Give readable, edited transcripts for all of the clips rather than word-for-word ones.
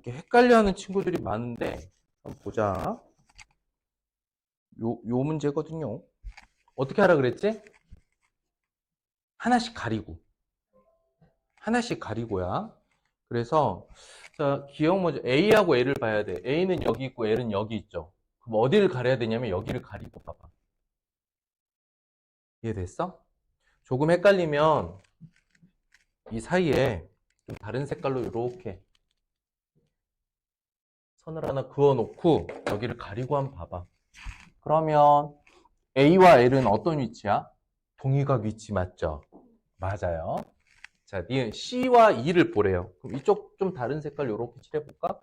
이렇게 헷갈려하는 친구들이 많은데 한번 보자. 요 문제거든요. 어떻게 하라 그랬지? 하나씩 가리고. 하나씩 가리고야. 그래서 자, 기억 먼저 A하고 L을 봐야 돼. A는 여기 있고 L은 여기 있죠. 그럼 어디를 가려야 되냐면 여기를 가리고 봐봐. 이해됐어? 조금 헷갈리면 이 사이에 좀 다른 색깔로 이렇게 선을 하나 그어놓고 여기를 가리고 한번 봐봐. 그러면 A와 L은 어떤 위치야? 동위각 위치 맞죠? 맞아요. 자, 니은 C와 E를 보래요. 그럼 이쪽 좀 다른 색깔 이렇게 칠해볼까?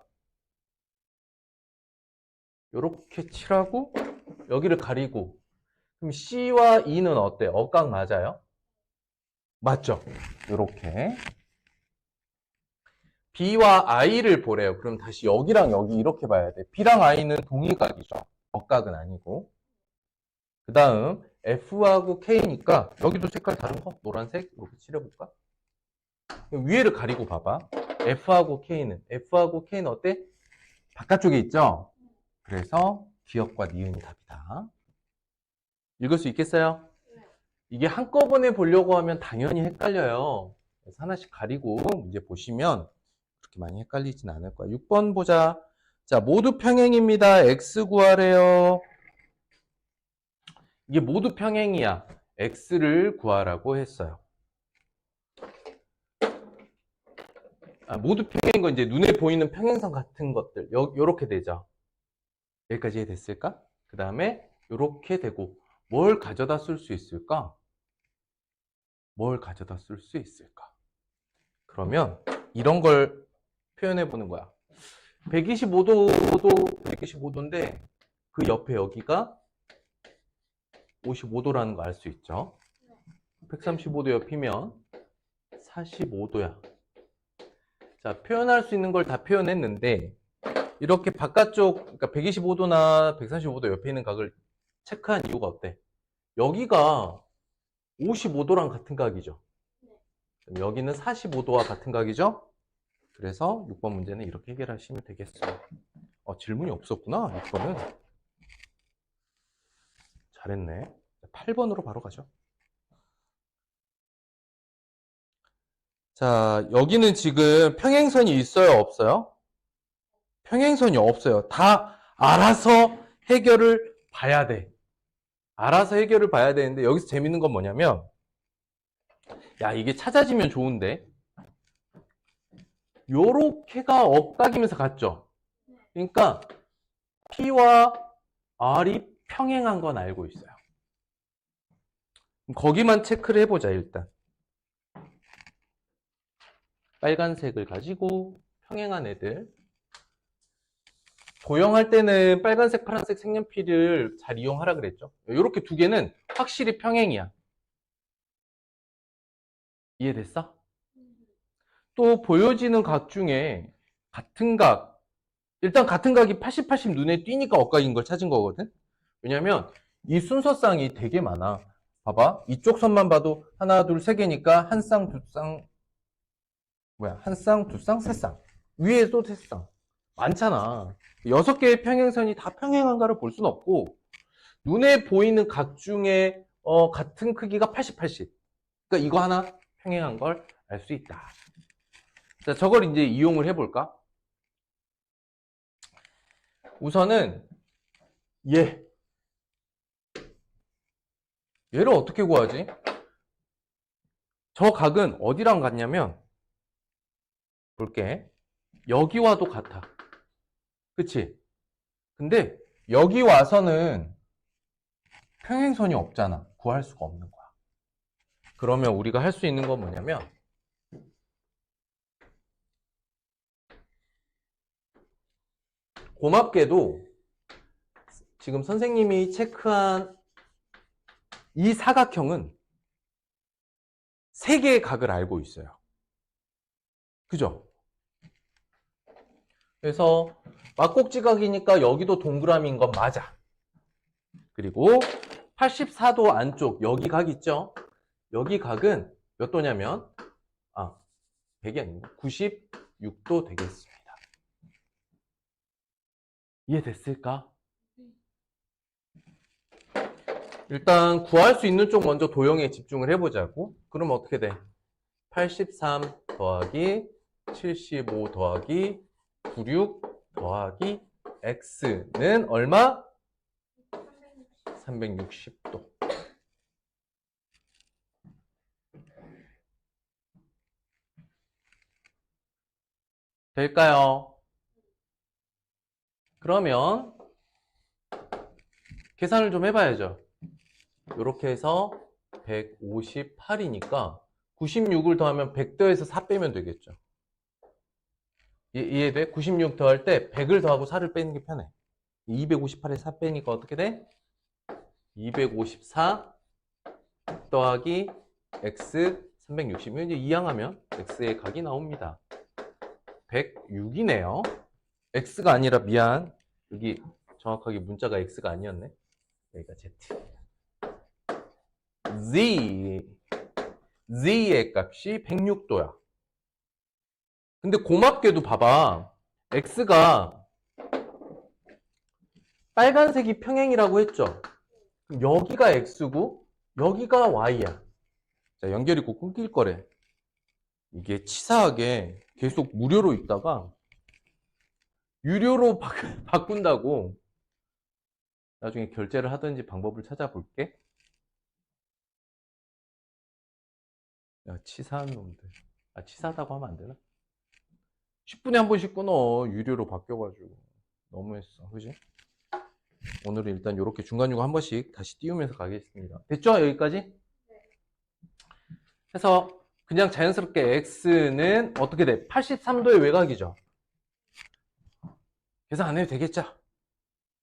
이렇게 칠하고 여기를 가리고 그럼 C와 E는 어때? 억각 맞아요? 맞죠? 이렇게 B와 I를 보래요. 그럼 다시 여기랑 여기 이렇게 봐야 돼. B랑 I는 동위각이죠. 억각은 아니고. 그 다음 F하고 K니까 여기도 색깔 다른 거? 노란색? 이렇게 칠해볼까? 위에를 가리고 봐봐. F하고 K는 어때? 바깥쪽에 있죠? 그래서 기억과 니은이 답이다. 읽을 수 있겠어요? 이게 한꺼번에 보려고 하면 당연히 헷갈려요. 그래서 하나씩 가리고 문제 보시면 그렇게 많이 헷갈리진 않을 거야. 6번 보자. 자, 모두 평행입니다. X 구하래요. 이게 모두 평행이야. X를 구하라고 했어요. 모두 평행인 건 이제 눈에 보이는 평행선 같은 것들. 요렇게 되죠. 여기까지 됐을까? 그 다음에 요렇게 되고 뭘 가져다 쓸 수 있을까? 뭘 가져다 쓸 수 있을까? 그러면 이런 걸 표현해 보는 거야. 125도도 125도인데 그 옆에 여기가 55도라는 거 알 수 있죠? 135도 옆이면 45도야. 자, 표현할 수 있는 걸 다 표현했는데 이렇게 바깥쪽, 그러니까 125도나 135도 옆에 있는 각을 체크한 이유가 어때? 여기가 55도랑 같은 각이죠. 여기는 45도와 같은 각이죠. 그래서 6번 문제는 이렇게 해결하시면 되겠어요. 질문이 없었구나. 6번은. 잘했네. 8번으로 바로 가죠. 자, 여기는 지금 평행선이 있어요? 없어요? 평행선이 없어요. 다 알아서 해결을 봐야 돼. 알아서 해결을 봐야 되는데 여기서 재밌는 건 뭐냐면 야, 이게 찾아지면 좋은데 요렇게가 억각이면서 같죠? 그러니까 P와 R이 평행한 건 알고 있어요. 거기만 체크를 해보자. 일단 빨간색을 가지고 평행한 애들 도형할 때는 빨간색, 파란색 색연필을 잘 이용하라 그랬죠. 이렇게 두 개는 확실히 평행이야. 이해됐어? 또 보여지는 각 중에 같은 각, 일단 같은 각이 80, 80 눈에 띄니까 억각인 걸 찾은 거거든. 왜냐면 이 순서쌍이 되게 많아. 봐봐, 이쪽 선만 봐도 하나, 둘, 세 개니까 한 쌍, 두 쌍, 한 쌍, 두 쌍, 세 쌍. 위에 또 세 쌍. 많잖아. 6개의 평행선이 다 평행한가를 볼 수는 없고 눈에 보이는 각 중에 같은 크기가 80, 80. 그러니까 이거 하나 평행한 걸 알 수 있다. 자, 저걸 이제 이용을 해볼까? 우선은 얘를 어떻게 구하지? 저 각은 어디랑 같냐면 볼게. 여기와도 같아. 그치? 근데 여기 와서는 평행선이 없잖아. 구할 수가 없는 거야. 그러면 우리가 할 수 있는 건 뭐냐면 고맙게도 지금 선생님이 체크한 이 사각형은 3개의 각을 알고 있어요. 그죠? 그래서 막곡지각이니까 여기도 동그라미인 건 맞아. 그리고 84도 안쪽 여기 각 있죠? 여기 각은 몇 도냐면 100이 아니고 96도 되겠습니다. 이해됐을까? 일단 구할 수 있는 쪽 먼저 도형에 집중을 해보자고. 그러면 어떻게 돼? 83 더하기 75 더하기 96 더하기 x는 얼마? 360도. 될까요? 그러면 계산을 좀 해봐야죠. 이렇게 해서 158이니까 96을 더하면 100 더해서 4 빼면 되겠죠. 이해돼? 96 더할 때 100을 더하고 4를 빼는 게 편해. 258에 4 빼니까 어떻게 돼? 254 더하기 x 360. 이제 이항하면 x의 각이 나옵니다. 106이네요. x가 아니라 미안. 여기 정확하게 문자가 x가 아니었네. 여기가 z. z의 값이 106도야. 근데 고맙게도 봐봐. x가 빨간색이 평행이라고 했죠. 그럼 여기가 x고 여기가 y야. 자, 연결이 곧 끊길 거래. 이게 치사하게 계속 무료로 있다가 유료로 바꾼다고. 나중에 결제를 하든지 방법을 찾아볼게. 야, 치사한 놈들. 아, 치사하다고 하면 안 되나? 10분에 한 번씩 끊어. 유료로 바뀌어가지고. 너무했어. 그지? 오늘은 일단 이렇게 중간중간 한 번씩 다시 띄우면서 가겠습니다. 됐죠? 여기까지? 해서 그냥 자연스럽게 x는 어떻게 돼? 83도의 외곽이죠. 계산 안 해도 되겠죠?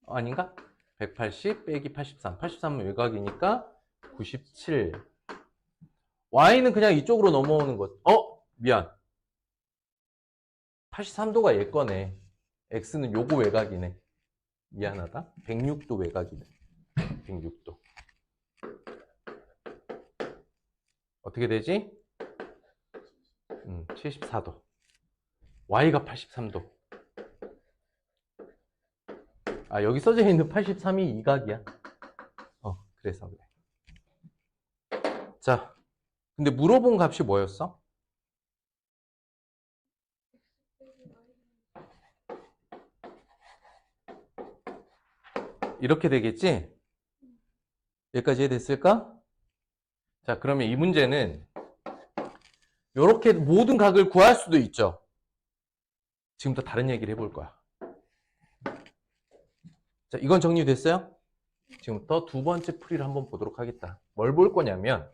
아닌가? 180 빼기 83. 83은 외곽이니까 97. y는 그냥 이쪽으로 넘어오는 것. 미안. 83도가 얘 거네. x는 요거 외곽이네. 미안하다. 106도 외곽이네. 106도. 어떻게 되지? 74도. y가 83도. 아, 여기 써져 있는 83이 이 각이야. 그래서 그래. 자, 근데 물어본 값이 뭐였어? 이렇게 되겠지? 여기까지 이해됐을까? 자, 그러면 이 문제는 이렇게 모든 각을 구할 수도 있죠. 지금부터 다른 얘기를 해볼 거야. 자, 이건 정리됐어요? 지금부터 두 번째 풀이를 한번 보도록 하겠다. 뭘 볼 거냐면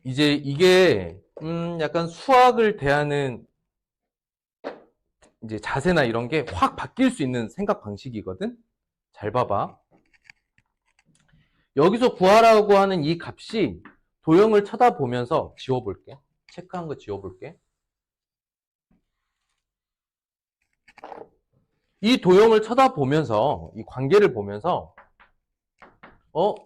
이제 이게 약간 수학을 대하는 이제 자세나 이런 게 확 바뀔 수 있는 생각 방식이거든. 잘 봐봐. 여기서 구하라고 하는 이 값이 도형을 쳐다보면서 지워볼게. 체크한 거 지워볼게. 이 도형을 쳐다보면서 이 관계를 보면서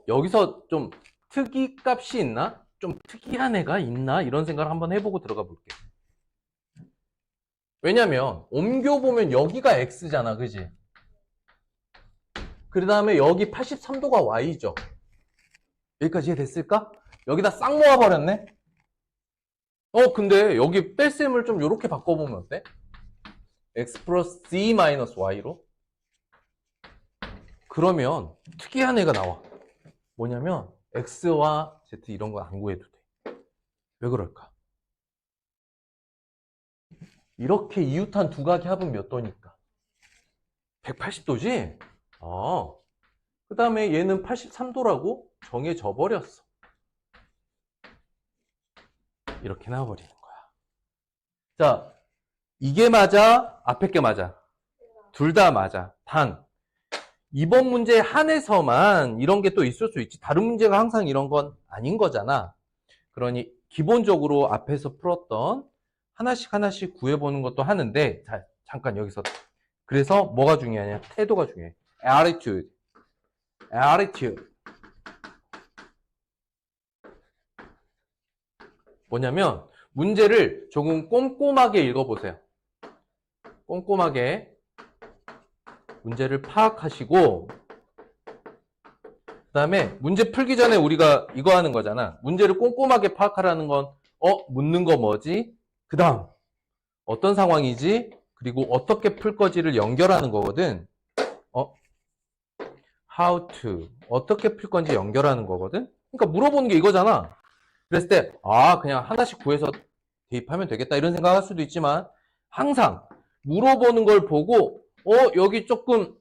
여기서 좀 특이 값이 있나? 좀 특이한 애가 있나? 이런 생각을 한번 해보고 들어가 볼게. 왜냐면 옮겨보면 여기가 x잖아. 그지? 그 다음에 여기 83도가 y죠. 여기까지 이해됐을까? 여기다 싹 모아버렸네? 근데 여기 뺄셈을 좀 이렇게 바꿔보면 어때? x 플러스 z 마이너스 y로? 그러면 특이한 애가 나와. 뭐냐면 x와 z 이런 거 안 구해도 돼. 왜 그럴까? 이렇게 이웃한 두 각의 합은 몇 도니까? 180도지? 그 다음에 얘는 83도라고 정해져 버렸어. 이렇게 나와버리는 거야. 자, 이게 맞아? 앞에 게 맞아? 둘 다 맞아. 단, 이번 문제에 한해서만 이런 게 또 있을 수 있지. 다른 문제가 항상 이런 건 아닌 거잖아. 그러니 기본적으로 앞에서 풀었던 하나씩 하나씩 구해보는 것도 하는데, 자, 잠깐 여기서. 그래서 뭐가 중요하냐? 태도가 중요해. attitude. 뭐냐면 문제를 조금 꼼꼼하게 읽어보세요. 꼼꼼하게 문제를 파악하시고 그 다음에 문제 풀기 전에 우리가 이거 하는 거잖아. 문제를 꼼꼼하게 파악하라는 건 묻는 거 뭐지? 그 다음 어떤 상황이지? 그리고 어떻게 풀 거지를 연결하는 거거든. how to 어떻게 풀 건지 연결하는 거거든. 그러니까 물어보는 게 이거잖아. 그랬을 때 그냥 하나씩 구해서 대입하면 되겠다 이런 생각할 수도 있지만 항상 물어보는 걸 보고 여기 조금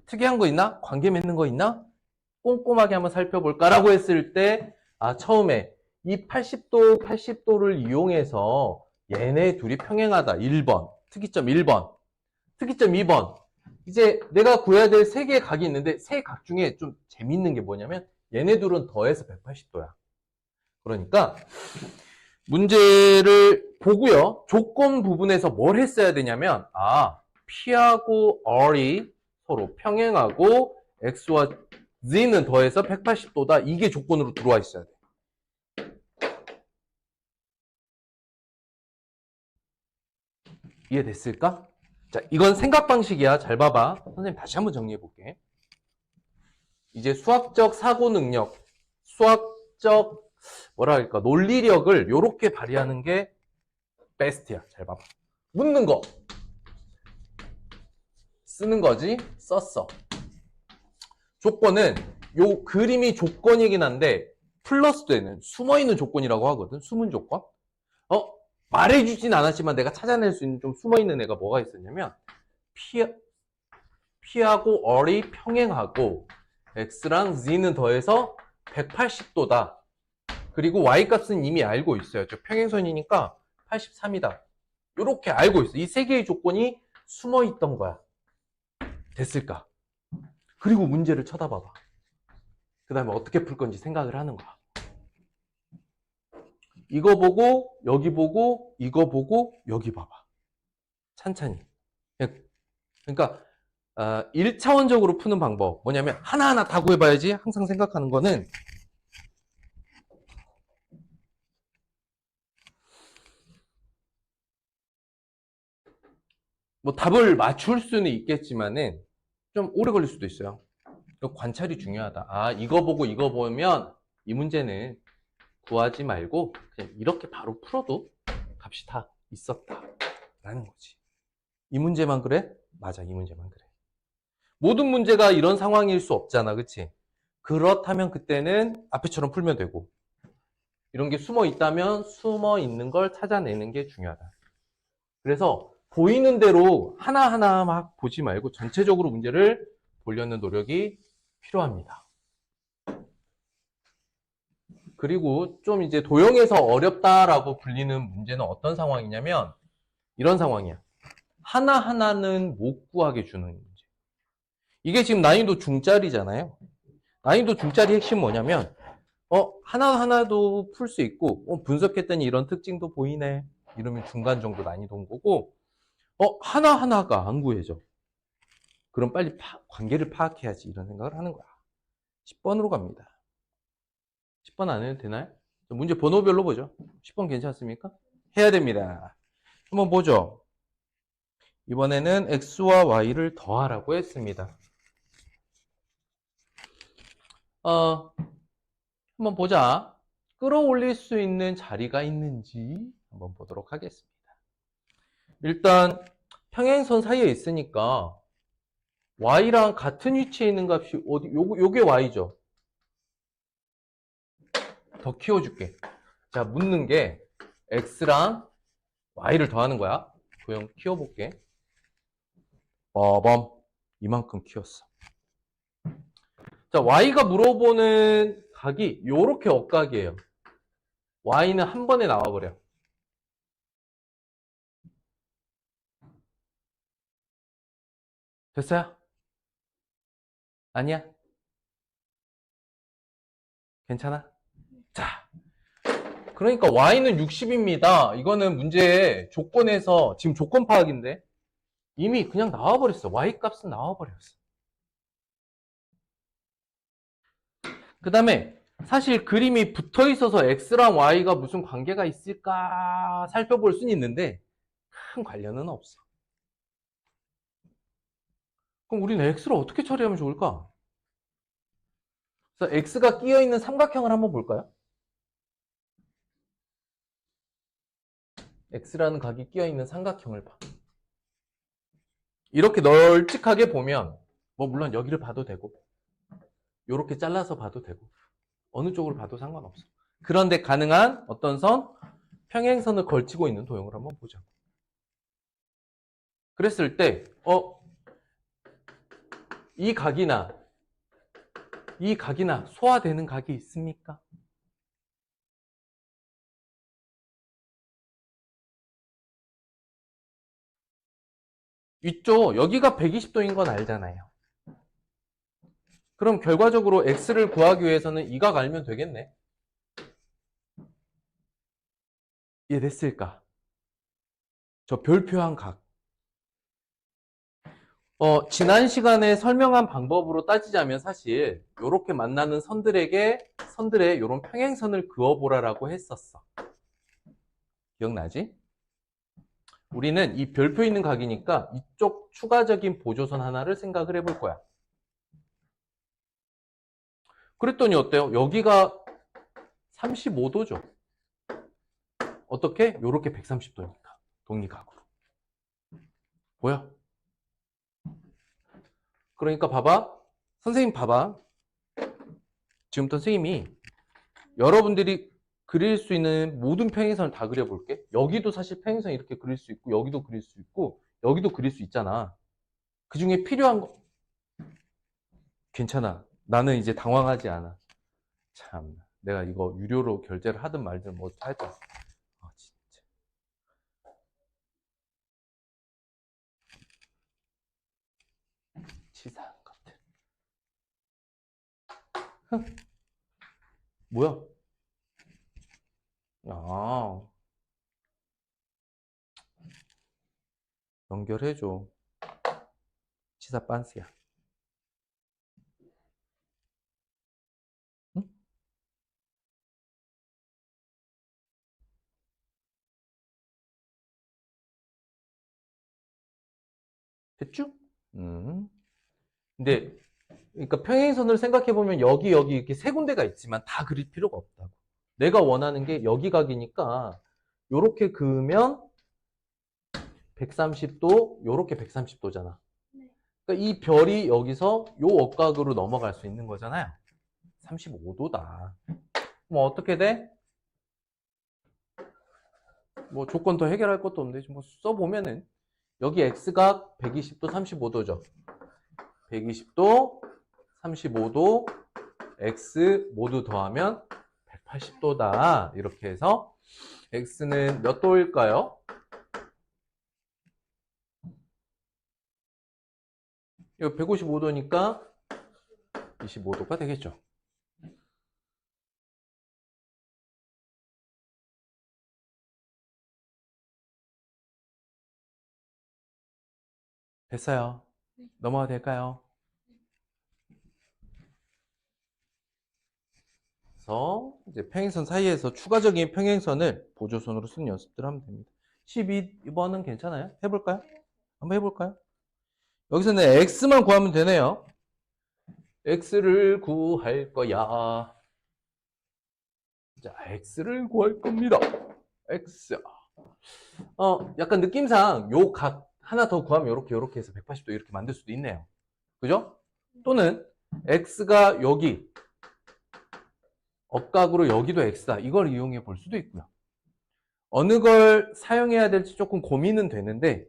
특이한 거 있나? 관계 맺는 거 있나? 꼼꼼하게 한번 살펴볼까라고 했을 때 처음에 이 80도를 이용해서 얘네 둘이 평행하다. 1번 특이점 1번 특이점 2번 이제 내가 구해야 될 세 개의 각이 있는데 세 각 중에 좀 재밌는 게 뭐냐면 얘네 둘은 더해서 180도야. 그러니까 문제를 보고요. 조건 부분에서 뭘 했어야 되냐면 P하고 R이 서로 평행하고 X와 Z는 더해서 180도다. 이게 조건으로 들어와 있어야 돼. 이해됐을까? 자, 이건 생각 방식이야. 잘 봐봐. 선생님 다시 한번 정리해 볼게. 이제 수학적 사고 능력, 수학적 논리력을 이렇게 발휘하는 게 베스트야. 잘 봐봐. 묻는 거 쓰는 거지. 썼어. 조건은 요 그림이 조건이긴 한데 플러스 되는 숨어있는 조건이라고 하거든. 숨은 조건. 말해주진 않았지만 내가 찾아낼 수 있는 좀 숨어있는 애가 뭐가 있었냐면 P하고 R이 평행하고 X랑 Z는 더해서 180도다. 그리고 Y 값은 이미 알고 있어요. 저 평행선이니까 83이다. 이렇게 알고 있어. 이 세 개의 조건이 숨어있던 거야. 됐을까? 그리고 문제를 쳐다봐봐. 그 다음에 어떻게 풀 건지 생각을 하는 거야. 이거 보고 여기 보고 이거 보고 여기 봐봐. 찬찬히. 그러니까 1차원적으로 푸는 방법 뭐냐면 하나하나 다 구해봐야지. 항상 생각하는 거는 뭐 답을 맞출 수는 있겠지만은 좀 오래 걸릴 수도 있어요. 관찰이 중요하다. 이거 보고 이거 보면 이 문제는 구하지 말고 그냥 이렇게 바로 풀어도 값이 다 있었다 라는 거지. 이 문제만 그래? 맞아, 이 문제만 그래. 모든 문제가 이런 상황일 수 없잖아, 그치? 그렇다면 그때는 앞에처럼 풀면 되고 이런 게 숨어 있다면 숨어 있는 걸 찾아내는 게 중요하다. 그래서 보이는 대로 하나하나 막 보지 말고 전체적으로 문제를 보려는 노력이 필요합니다. 그리고 좀 이제 도형에서 어렵다라고 불리는 문제는 어떤 상황이냐면 이런 상황이야. 하나하나는 못 구하게 주는 문제. 이게 지금 난이도 중짜리잖아요. 난이도 중짜리 핵심 뭐냐면 하나하나도 풀 수 있고 분석했더니 이런 특징도 보이네. 이러면 중간 정도 난이도인 거고 하나하나가 안 구해져. 그럼 빨리 관계를 파악해야지 이런 생각을 하는 거야. 10번으로 갑니다. 10번 안 해도 되나요? 문제 번호별로 보죠. 10번 괜찮습니까? 해야 됩니다. 한번 보죠. 이번에는 X와 Y를 더하라고 했습니다. 한번 보자. 끌어올릴 수 있는 자리가 있는지 한번 보도록 하겠습니다. 일단 평행선 사이에 있으니까 Y랑 같은 위치에 있는 값이 요게 Y죠. 더 키워줄게. 자, 묻는 게 X랑 Y를 더하는 거야. 도형 키워볼게. 빠밤. 이만큼 키웠어. 자, Y가 물어보는 각이 요렇게 억각이에요. Y는 한 번에 나와버려. 됐어요? 아니야? 괜찮아? 자, 그러니까 Y는 60입니다. 이거는 문제의 조건에서 지금 조건 파악인데 이미 그냥 나와버렸어. Y 값은 나와버렸어. 그 다음에 사실 그림이 붙어 있어서 X랑 Y가 무슨 관계가 있을까 살펴볼 수는 있는데 큰 관련은 없어. 그럼 우리는 x를 어떻게 처리하면 좋을까? 그래서 x가 끼어있는 삼각형을 한번 볼까요? x라는 각이 끼어있는 삼각형을 봐. 이렇게 널찍하게 보면 뭐 물론 여기를 봐도 되고 이렇게 잘라서 봐도 되고 어느 쪽으로 봐도 상관없어. 그런데 가능한 어떤 선? 평행선을 걸치고 있는 도형을 한번 보자. 그랬을 때 이 각이나 이 각이나 소화되는 각이 있습니까? 있죠. 여기가 120도인 건 알잖아요. 그럼 결과적으로 x를 구하기 위해서는 이 각 알면 되겠네. 이해됐을까? 저 별표한 각. 지난 시간에 설명한 방법으로 따지자면 사실 이렇게 만나는 선들의 이런 평행선을 그어보라라고 했었어. 기억나지? 우리는 이 별표 있는 각이니까 이쪽 추가적인 보조선 하나를 생각을 해볼 거야. 그랬더니 어때요? 여기가 35도죠. 어떻게? 요렇게 130도니까. 독립각으로. 보여? 그러니까 봐봐. 선생님 봐봐. 지금부터 선생님이 여러분들이 그릴 수 있는 모든 평행선을 다 그려볼게. 여기도 사실 평행선 이렇게 그릴 수 있고 여기도 그릴 수 있고 여기도 그릴 수 있잖아. 그 중에 필요한 거 괜찮아. 나는 이제 당황하지 않아. 참, 내가 이거 유료로 결제를 하든 말든 뭐 하여튼 진짜. 치사한 것들. 뭐야? 아, 연결해줘. 치사 빤스야. 응? 됐죠? 근데 그러니까 평행선을 생각해보면 여기 이렇게 세 군데가 있지만 다 그릴 필요가 없다고. 내가 원하는 게 여기 각이니까 요렇게 그으면 130도, 요렇게 130도잖아. 그러니까 이 별이 여기서 요 억각으로 넘어갈 수 있는 거잖아요. 35도다. 뭐 어떻게 돼? 뭐 조건 더 해결할 것도 없는데 뭐 써보면은 여기 x각 120도, 35도죠. 120도, 35도, x 모두 더하면 180도다. 이렇게 해서 x는 몇 도일까요? 이거 155도니까 25도가 되겠죠. 됐어요. 넘어가도 될까요? 그래서 이제 평행선 사이에서 추가적인 평행선을 보조선으로 쓰는 연습들 하면 됩니다. 12번은 괜찮아요? 해볼까요? 한번 해볼까요? 여기서는 x만 구하면 되네요. x를 구할 거야. 자, x를 구할 겁니다. x. 약간 느낌상 요 각 하나 더 구하면 요렇게 해서 180도 이렇게 만들 수도 있네요. 그죠? 또는 x가 여기 억각으로 여기도 x다. 이걸 이용해 볼 수도 있고요. 어느 걸 사용해야 될지 조금 고민은 되는데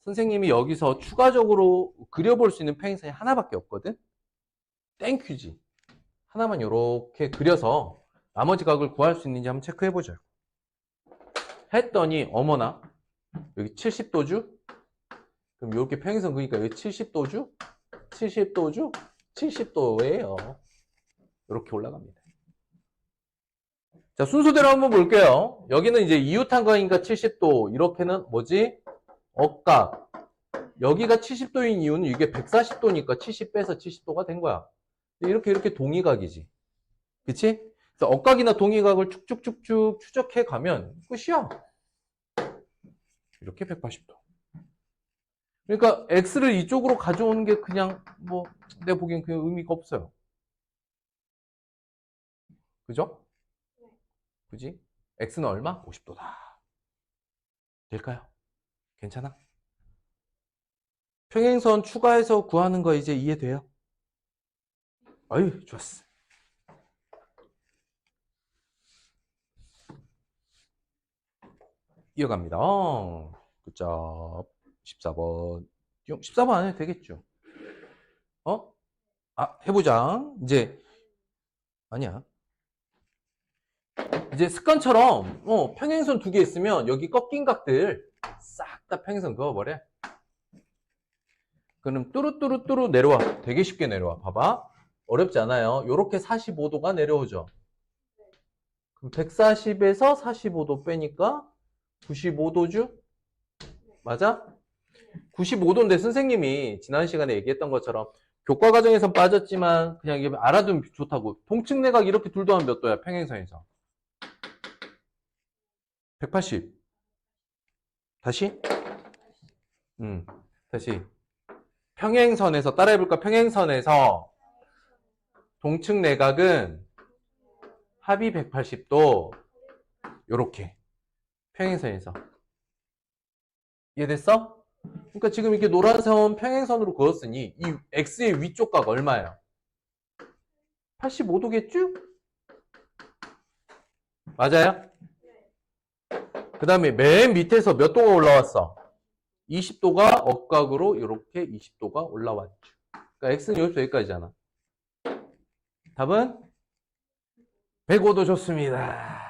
선생님이 여기서 추가적으로 그려볼 수 있는 평행선이 하나밖에 없거든. 땡큐지. 하나만 이렇게 그려서 나머지 각을 구할 수 있는지 한번 체크해보죠. 했더니 어머나 여기 70도주? 그럼 이렇게 평행선 그니까 여기 70도주? 70도주? 70도예요. 이렇게 올라갑니다. 자, 순서대로 한번 볼게요. 여기는 이제 이웃한각이니까 70도. 이렇게는 뭐지? 억각. 여기가 70도인 이유는 이게 140도니까 70 빼서 70도가 된 거야. 이렇게 동의각이지. 그치? 그래서 억각이나 동의각을 쭉쭉쭉쭉 추적해 가면 끝이야. 이렇게 180도. 그러니까 x를 이쪽으로 가져오는 게 그냥 뭐 내가 보기엔 그냥 의미가 없어요. 그죠? 그지? x는 얼마? 50도다. 될까요? 괜찮아? 평행선 추가해서 구하는 거 이제 이해돼요? 아유, 좋았어. 이어갑니다. 굿잡. 14번. 14번 안 해도 되겠죠? 어? 아, 해보자. 이제, 아니야. 이제 습관처럼, 평행선 두 개 있으면 여기 꺾인 각들 싹 다 평행선 그어버려. 그럼 뚜루뚜루뚜루 내려와. 되게 쉽게 내려와. 봐봐. 어렵지 않아요. 요렇게 45도가 내려오죠. 그럼 140에서 45도 빼니까 95도죠? 맞아? 95도인데 선생님이 지난 시간에 얘기했던 것처럼 교과 과정에선 빠졌지만 그냥 이게 알아두면 좋다고. 동측 내각 이렇게 둘 더하면 몇 도야? 평행선에서. 180. 다시? 다시. 평행선에서 따라해볼까? 평행선에서 동측 내각은 합이 180도 요렇게 평행선에서. 이해됐어? 그러니까 지금 이렇게 노란선 평행선으로 그었으니 이 x의 위쪽 각 얼마예요? 85도겠죠? 맞아요? 그 다음에 맨 밑에서 몇 도가 올라왔어? 20도가 억각으로 이렇게 20도가 올라왔죠. 그러니까 x는 여기서 여기까지잖아. 답은 105도 좋습니다.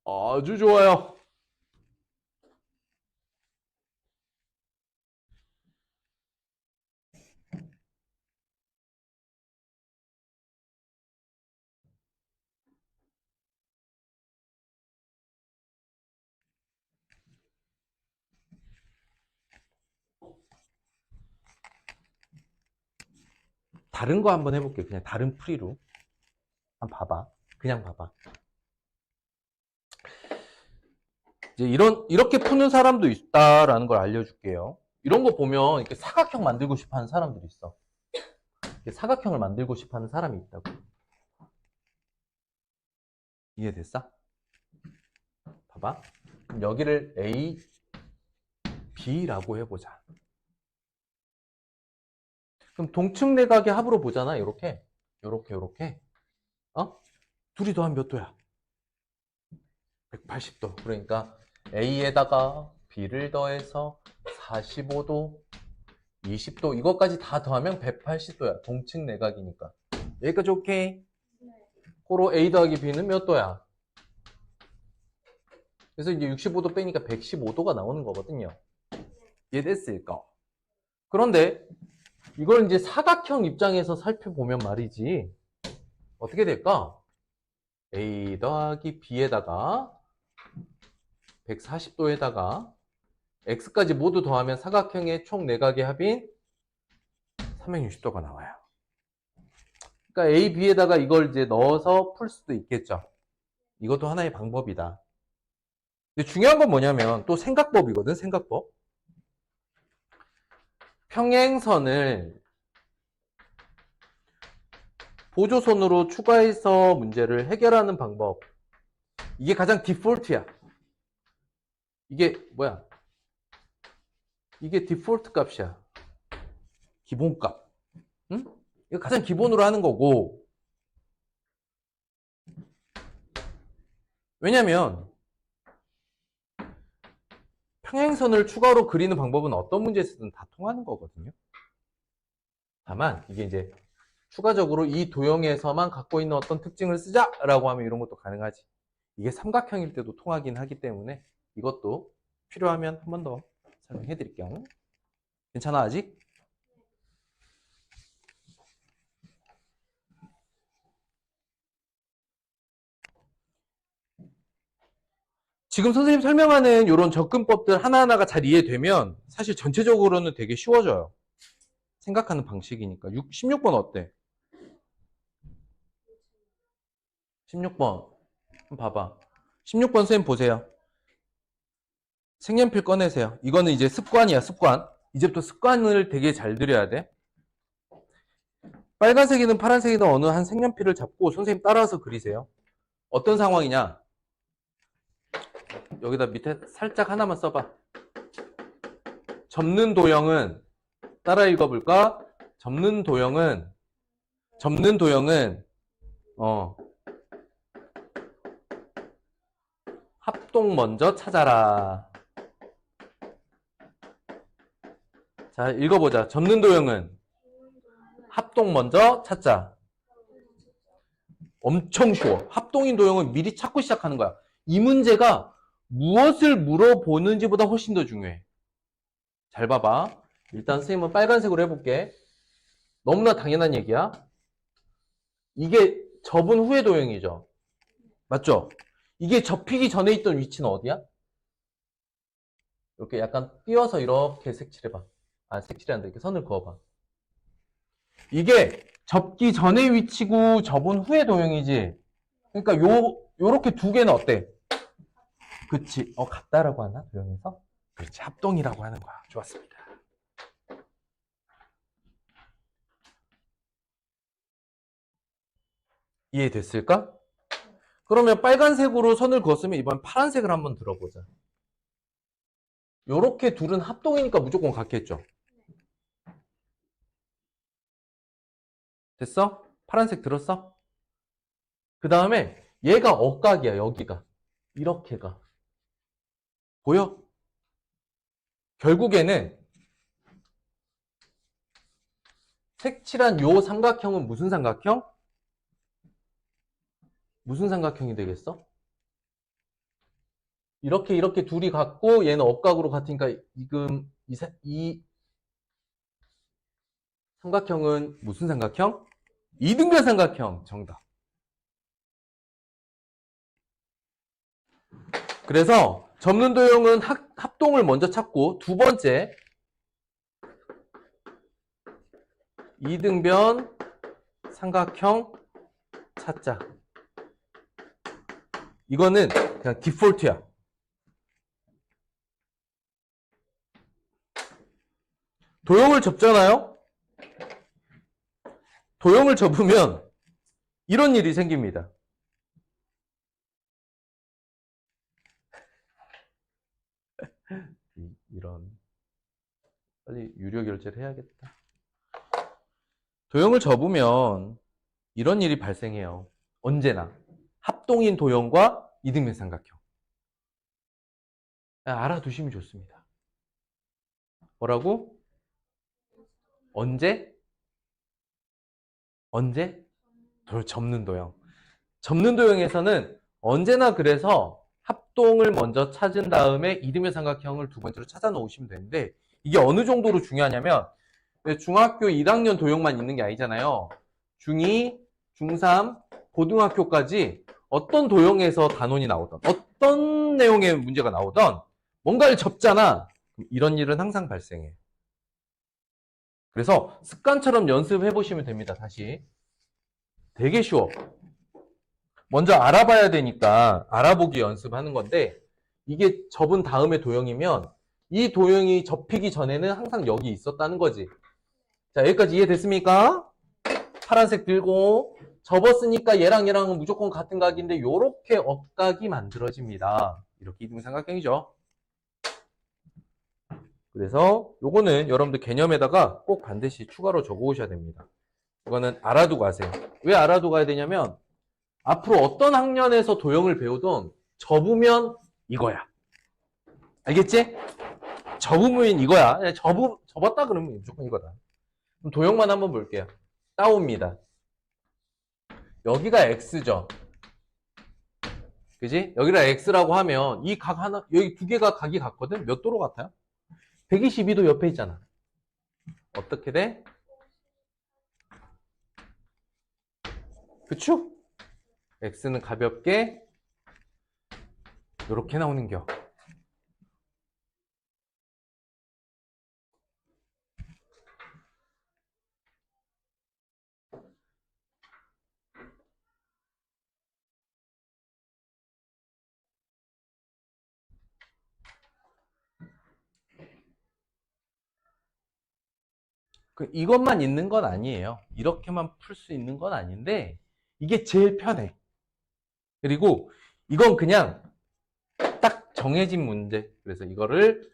아주 좋아요. 다른 거 한번 해볼게요. 그냥 다른 풀이로. 한번 봐봐. 그냥 봐봐. 이제 이렇게 푸는 사람도 있다라는 걸 알려줄게요. 이런 거 보면 이렇게 사각형 만들고 싶어 하는 사람들이 있어. 이렇게 사각형을 만들고 싶어 하는 사람이 있다고. 이해됐어? 봐봐. 그럼 여기를 A, B라고 해보자. 그럼 동측 내각의 합으로 보잖아. 이렇게. 요렇게. 어? 둘이 더하면 몇 도야? 180도. 그러니까 A에다가 B를 더해서 45도, 20도 이것까지 다 더하면 180도야. 동측 내각이니까. 여기까지 오케이? 고로 A 더하기 B는 몇 도야? 그래서 이제 65도 빼니까 115도가 나오는 거거든요. 이해됐을까? 그런데 이걸 이제 사각형 입장에서 살펴보면 말이지. 어떻게 될까? A 더하기 B에다가 140도에다가 X까지 모두 더하면 사각형의 총 내각의 합인 360도가 나와요. 그러니까 A, B에다가 이걸 이제 넣어서 풀 수도 있겠죠. 이것도 하나의 방법이다. 근데 중요한 건 뭐냐면 또 생각법이거든, 생각법. 평행선을 보조선으로 추가해서 문제를 해결하는 방법. 이게 가장 디폴트야. 이게 뭐야? 이게 디폴트 값이야. 기본값. 응? 이거 가장 기본으로 하는 거고. 왜냐면 평행선을 추가로 그리는 방법은 어떤 문제에서든 다 통하는 거거든요. 다만 이게 이제 추가적으로 이 도형에서만 갖고 있는 어떤 특징을 쓰자라고 하면 이런 것도 가능하지. 이게 삼각형일 때도 통하긴 하기 때문에 이것도 필요하면 한 번 더 설명해 드릴게요. 괜찮아 아직? 지금 선생님 설명하는 이런 접근법들 하나하나가 잘 이해되면 사실 전체적으로는 되게 쉬워져요. 생각하는 방식이니까. 16번 어때? 16번. 한번 봐봐. 16번 선생님 보세요. 색연필 꺼내세요. 이거는 이제 습관이야, 습관. 이제부터 습관을 되게 잘 들여야 돼. 빨간색이든 파란색이든 어느 한 색연필을 잡고 선생님 따라서 그리세요. 어떤 상황이냐? 여기다 밑에 살짝 하나만 써봐. 접는 도형은 따라 읽어볼까? 접는 도형은 합동 먼저 찾아라. 자, 읽어보자. 접는 도형은 합동 먼저 찾자. 엄청 쉬워. 합동인 도형은 미리 찾고 시작하는 거야. 이 문제가 무엇을 물어보는지보다 훨씬 더 중요해. 잘 봐봐. 일단 선생님은 빨간색으로 해볼게. 너무나 당연한 얘기야. 이게 접은 후의 도형이죠. 맞죠? 이게 접히기 전에 있던 위치는 어디야? 이렇게 약간 띄워서 이렇게 색칠해봐. 아, 색칠한다. 이렇게 선을 그어봐. 이게 접기 전의 위치고 접은 후의 도형이지. 그러니까 요렇게 두 개는 어때? 그치. 같다라고 하나? 도형에서? 그렇지. 합동이라고 하는 거야. 좋았습니다. 이해됐을까? 그러면 빨간색으로 선을 그었으면 이번 파란색을 한번 들어보자. 요렇게 둘은 합동이니까 무조건 같겠죠? 됐어? 파란색 들었어? 그 다음에 얘가 억각이야, 여기가. 이렇게가. 보여? 결국에는 색칠한 요 삼각형은 무슨 삼각형? 무슨 삼각형이 되겠어? 이렇게 둘이 같고 얘는 억각으로 같으니까 이 삼각형은 무슨 삼각형? 이등변 삼각형. 정답. 그래서 접는 도형은 합동을 먼저 찾고 두 번째 이등변 삼각형 찾자. 이거는 그냥 디폴트야. 도형을 접잖아요? 도형을 접으면 이런 일이 생깁니다. 이런. 빨리 유료 결제를 해야겠다. 도형을 접으면 이런 일이 발생해요. 언제나. 합동인 도형과 이등변 삼각형. 알아두시면 좋습니다. 뭐라고? 언제? 접는 도형. 접는 도형에서는 언제나 그래서 합동을 먼저 찾은 다음에 이등변 삼각형을 두 번째로 찾아 놓으시면 되는데 이게 어느 정도로 중요하냐면 중학교 1학년 도형만 있는 게 아니잖아요. 중2, 중3, 고등학교까지 어떤 도형에서 단원이 나오던 어떤 내용의 문제가 나오던 뭔가를 접잖아. 이런 일은 항상 발생해. 그래서 습관처럼 연습해 보시면 됩니다. 다시. 되게 쉬워. 먼저 알아봐야 되니까 알아보기 연습하는 건데 이게 접은 다음에 도형이면 이 도형이 접히기 전에는 항상 여기 있었다는 거지. 자, 여기까지 이해됐습니까? 파란색 들고 접었으니까 얘랑은 무조건 같은 각인데 요렇게 억각이 만들어집니다. 이렇게 이등삼각형이죠. 그래서 요거는 여러분들 개념에다가 꼭 반드시 추가로 적어 오셔야 됩니다. 이거는 알아두고 가세요. 왜 알아두고 가야 되냐면 앞으로 어떤 학년에서 도형을 배우든 접으면 이거야. 알겠지? 접으면 이거야. 접었다 그러면 무조건 이거다. 그럼 도형만 한번 볼게요. 따옵니다. 여기가 X죠. 그지? 여기가 X라고 하면 이 각 하나, 여기 두 개가 각이 같거든? 몇 도로 같아요? 122도 옆에 있잖아. 어떻게 돼? 그쵸? X는 가볍게 이렇게 나오는겨. 이것만 있는 건 아니에요. 이렇게만 풀 수 있는 건 아닌데 이게 제일 편해. 그리고 이건 그냥 딱 정해진 문제. 그래서 이거를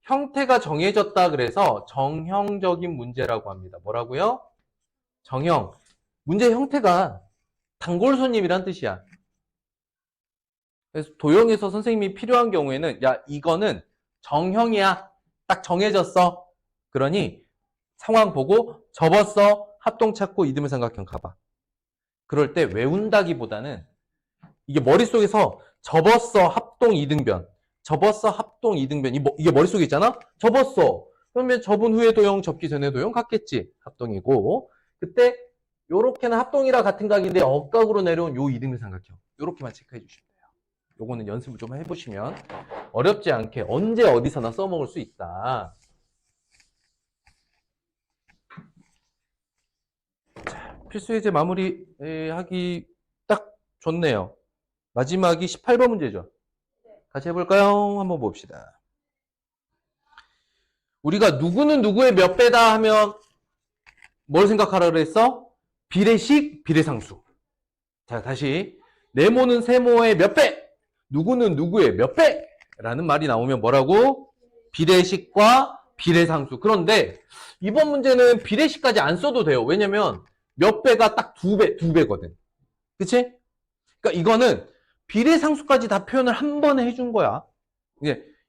형태가 정해졌다 그래서 정형적인 문제라고 합니다. 뭐라고요? 정형. 문제 형태가 단골손님이란 뜻이야. 그래서 도형에서 선생님이 필요한 경우에는 야 이거는 정형이야. 딱 정해졌어. 그러니 상황 보고 접었어. 합동 찾고 이등변 삼각형 가봐. 그럴 때 외운다기보다는 이게 머릿속에서 접었어 합동 이등변 접었어 합동 이등변 이게 머릿속에 있잖아. 접었어. 그러면 접은 후에 도형 접기 전에 도형 같겠지. 합동이고 그때 요렇게는 합동이라 같은 각인데 억각으로 내려온 요 이등변 삼각형 요렇게만 체크해 주시면 돼요. 요거는 연습을 좀 해보시면 어렵지 않게 언제 어디서나 써먹을 수 있다. 자, 필수 예제 마무리하기 딱 좋네요. 마지막이 18번 문제죠. 같이 해볼까요? 한번 봅시다. 우리가 누구는 누구의 몇 배다 하면 뭘 생각하라 그랬어? 비례식, 비례상수. 자, 다시. 네모는 세모의 몇 배? 누구는 누구의 몇 배? 라는 말이 나오면 뭐라고? 비례식과 비례상수. 그런데 이번 문제는 비례식까지 안 써도 돼요. 왜냐면 몇 배가 딱 두 배거든. 그치? 그러니까 이거는 비례상수까지 다 표현을 한 번에 해준 거야.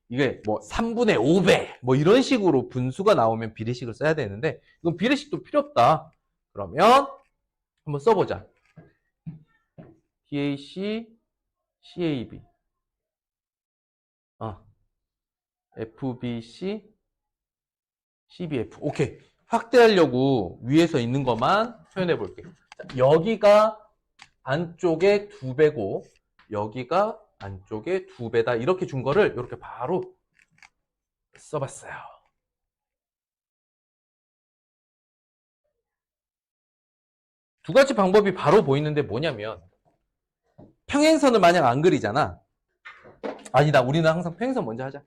이게 뭐 3분의 5배 뭐 이런 식으로 분수가 나오면 비례식을 써야 되는데 이건 비례식도 필요 없다. 그러면 한번 써보자. DAC, CAB, FBC, CBF. 오케이. 확대하려고 위에서 있는 것만 표현해 볼게요. 여기가 안쪽에 2배고 여기가 안쪽에 2배다. 이렇게 준 거를 이렇게 바로 써봤어요. 두 가지 방법이 바로 보이는데 뭐냐면 평행선을 만약 안 그리잖아. 아니다. 우리는 항상 평행선 먼저 하자.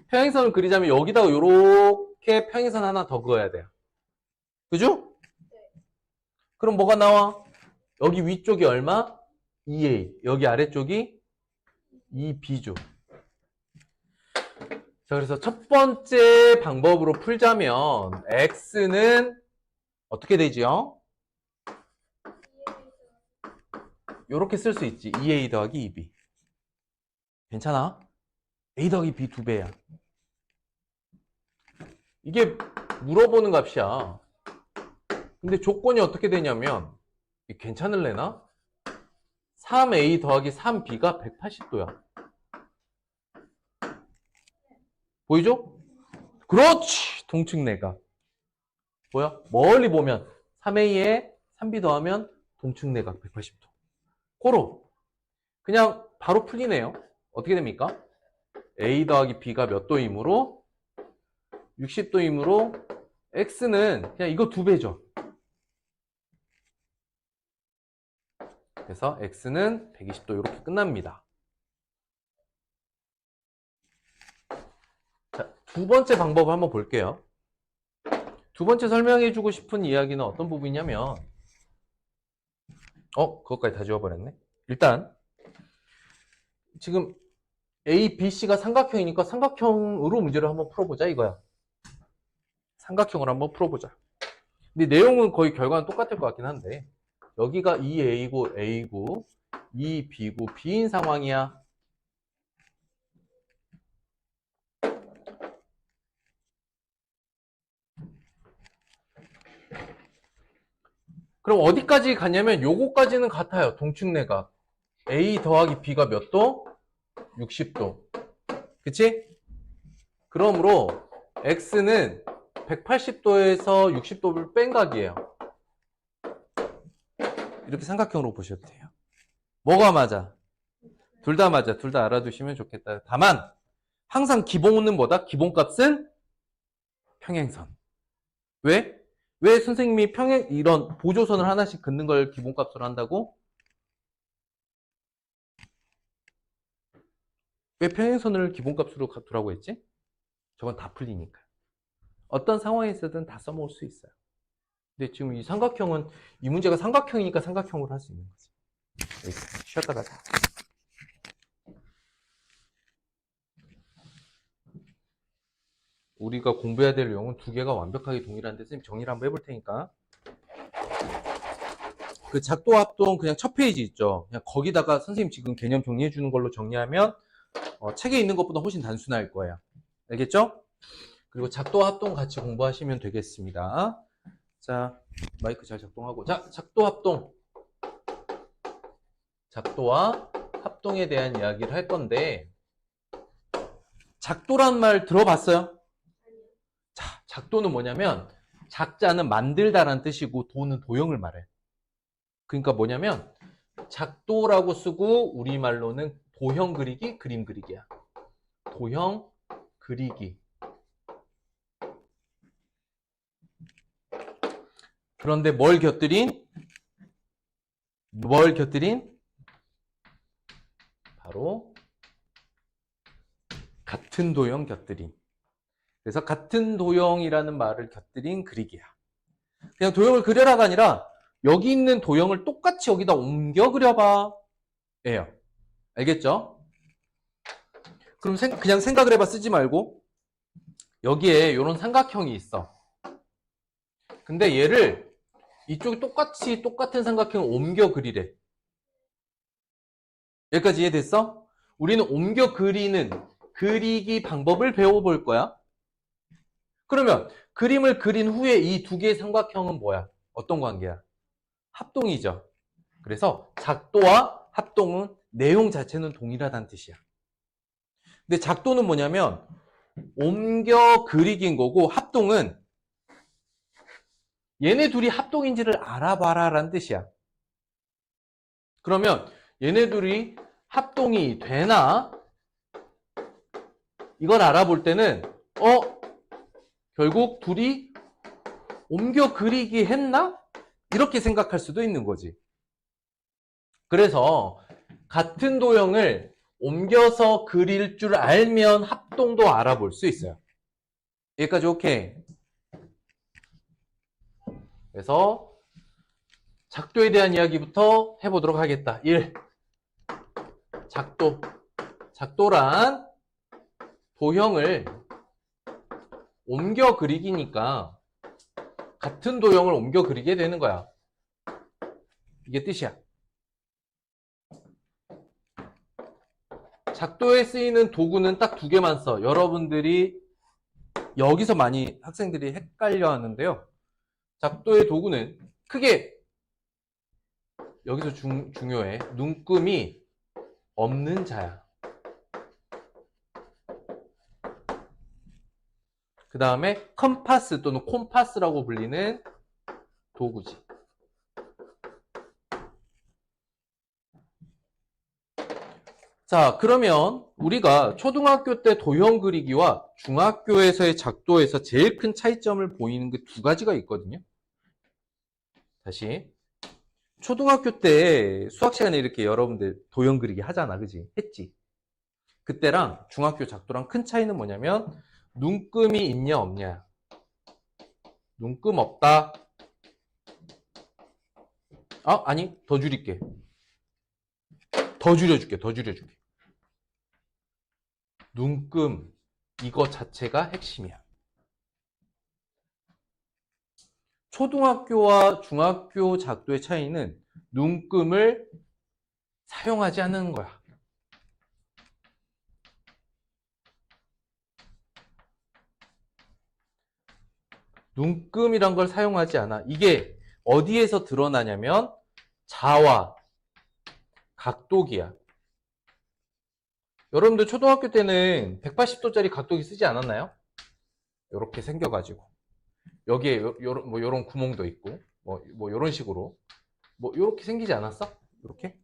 평행선을 그리자면 여기다가 이렇게 평행선 하나 더 그어야 돼요. 그죠? 그럼 뭐가 나와? 여기 위쪽이 얼마? 2A. 여기 아래쪽이 2B죠. 자, 그래서 첫 번째 방법으로 풀자면 X는 어떻게 되지요? 이렇게 쓸 수 있지. 2A 더하기 2B. 괜찮아? A 더하기 B 2배야. 이게 물어보는 값이야. 근데 조건이 어떻게 되냐면 괜찮을래나? 3A 더하기 3B가 180도야. 보이죠? 그렇지! 동측내각. 뭐야? 멀리 보면 3A에 3B 더하면 동측내각 180도. 고로 그냥 바로 풀리네요. 어떻게 됩니까? A 더하기 B가 몇 도이므로 60도이므로 X는 그냥 이거 2배죠. 그래서 X는 120도 이렇게 끝납니다. 자, 두 번째 방법을 한번 볼게요. 두 번째 설명해주고 싶은 이야기는 어떤 부분이냐면 그것까지 다 지워버렸네. 일단 지금 A, B, C가 삼각형이니까 삼각형으로 문제를 한번 풀어보자 이거야. 삼각형으로 한번 풀어보자. 근데 내용은 거의 결과는 똑같을 것 같긴 한데 여기가 2A고 A고 2B고 B인 상황이야. 그럼 어디까지 가냐면 요거까지는 같아요. 동측내각. A 더하기 B가 몇 도? 60도. 그치? 그러므로 X는 180도에서 60도를 뺀 각이에요. 이렇게 삼각형으로 보셔도 돼요. 뭐가 맞아? 둘 다 맞아. 둘 다 알아두시면 좋겠다. 다만 항상 기본은 뭐다? 기본값은 평행선. 왜? 왜 선생님이 이런 보조선을 하나씩 긋는 걸 기본값으로 한다고? 왜 평행선을 기본값으로 두라고 했지? 저건 다 풀리니까. 어떤 상황에서든 다 써먹을 수 있어요. 근데 지금 이 삼각형은, 이 문제가 삼각형이니까 삼각형으로 할 수 있는 거지. 여기까지 쉬었다 가자. 우리가 공부해야 될 내용은 두 개가 완벽하게 동일한데 선생님 정리를 한번 해볼 테니까. 그 작도 합동 그냥 첫 페이지 있죠. 그냥 거기다가 선생님 지금 개념 정리해 주는 걸로 정리하면 책에 있는 것보다 훨씬 단순할 거예요. 알겠죠? 그리고 작도 합동 같이 공부하시면 되겠습니다. 자, 마이크 잘 작동하고. 자, 작도 합동. 작도와 합동에 대한 이야기를 할 건데, 작도란 말 들어봤어요? 자, 작도는 뭐냐면, 작자는 만들다란 뜻이고, 도는 도형을 말해. 그러니까 뭐냐면, 작도라고 쓰고, 우리말로는 도형 그리기, 그림 그리기야. 도형 그리기. 그런데 뭘 곁들인? 바로 같은 도형 곁들인. 그래서 같은 도형이라는 말을 곁들인 그리기야. 그냥 도형을 그려라가 아니라 여기 있는 도형을 똑같이 여기다 옮겨 그려봐. 예요. 알겠죠? 그럼 그냥 생각을 해봐. 쓰지 말고. 여기에 이런 삼각형이 있어. 근데 얘를 이쪽에 똑같은 삼각형을 옮겨 그리래. 여기까지 이해됐어? 우리는 옮겨 그리기 방법을 배워볼 거야. 그러면 그림을 그린 후에 이 두 개의 삼각형은 뭐야? 어떤 관계야? 합동이죠. 그래서 작도와 합동은 내용 자체는 동일하다는 뜻이야. 근데 작도는 뭐냐면 옮겨 그리기인 거고, 합동은 얘네 둘이 합동인지를 알아봐라 라는 뜻이야. 그러면 얘네 둘이 합동이 되나? 이걸 알아볼 때는 결국 둘이 옮겨 그리기 했나? 이렇게 생각할 수도 있는 거지. 그래서 같은 도형을 옮겨서 그릴 줄 알면 합동도 알아볼 수 있어요. 여기까지 오케이. 그래서 작도에 대한 이야기부터 해보도록 하겠다. 1. 작도. 작도란 도형을 옮겨 그리기니까 같은 도형을 옮겨 그리게 되는 거야. 이게 뜻이야. 작도에 쓰이는 도구는 딱 두 개만 써. 여러분들이 여기서 많이 학생들이 헷갈려 하는데요. 작도의 도구는 크게 여기서 중요해. 눈금이 없는 자야. 그 다음에 컴파스 또는 콤파스라고 불리는 도구지. 자, 그러면 우리가 초등학교 때 도형 그리기와 중학교에서의 작도에서 제일 큰 차이점을 보이는 게 두 가지가 있거든요. 다시. 초등학교 때 수학 시간에 이렇게 여러분들 도형 그리기 하잖아. 그지? 했지? 그때랑 중학교 작도랑 큰 차이는 뭐냐면 눈금이 있냐 없냐. 눈금 없다. 아니 더 줄일게. 더 줄여줄게. 눈금 이거 자체가 핵심이야. 초등학교와 중학교 작도의 차이는 눈금을 사용하지 않는 거야. 눈금이란 걸 사용하지 않아. 이게 어디에서 드러나냐면 자와 각도기야. 여러분들 초등학교 때는 180도짜리 각도기 쓰지 않았나요? 이렇게 생겨가지고 여기에 요런 구멍도 있고 뭐 요런 식으로 요렇게 생기지 않았어? 이렇게?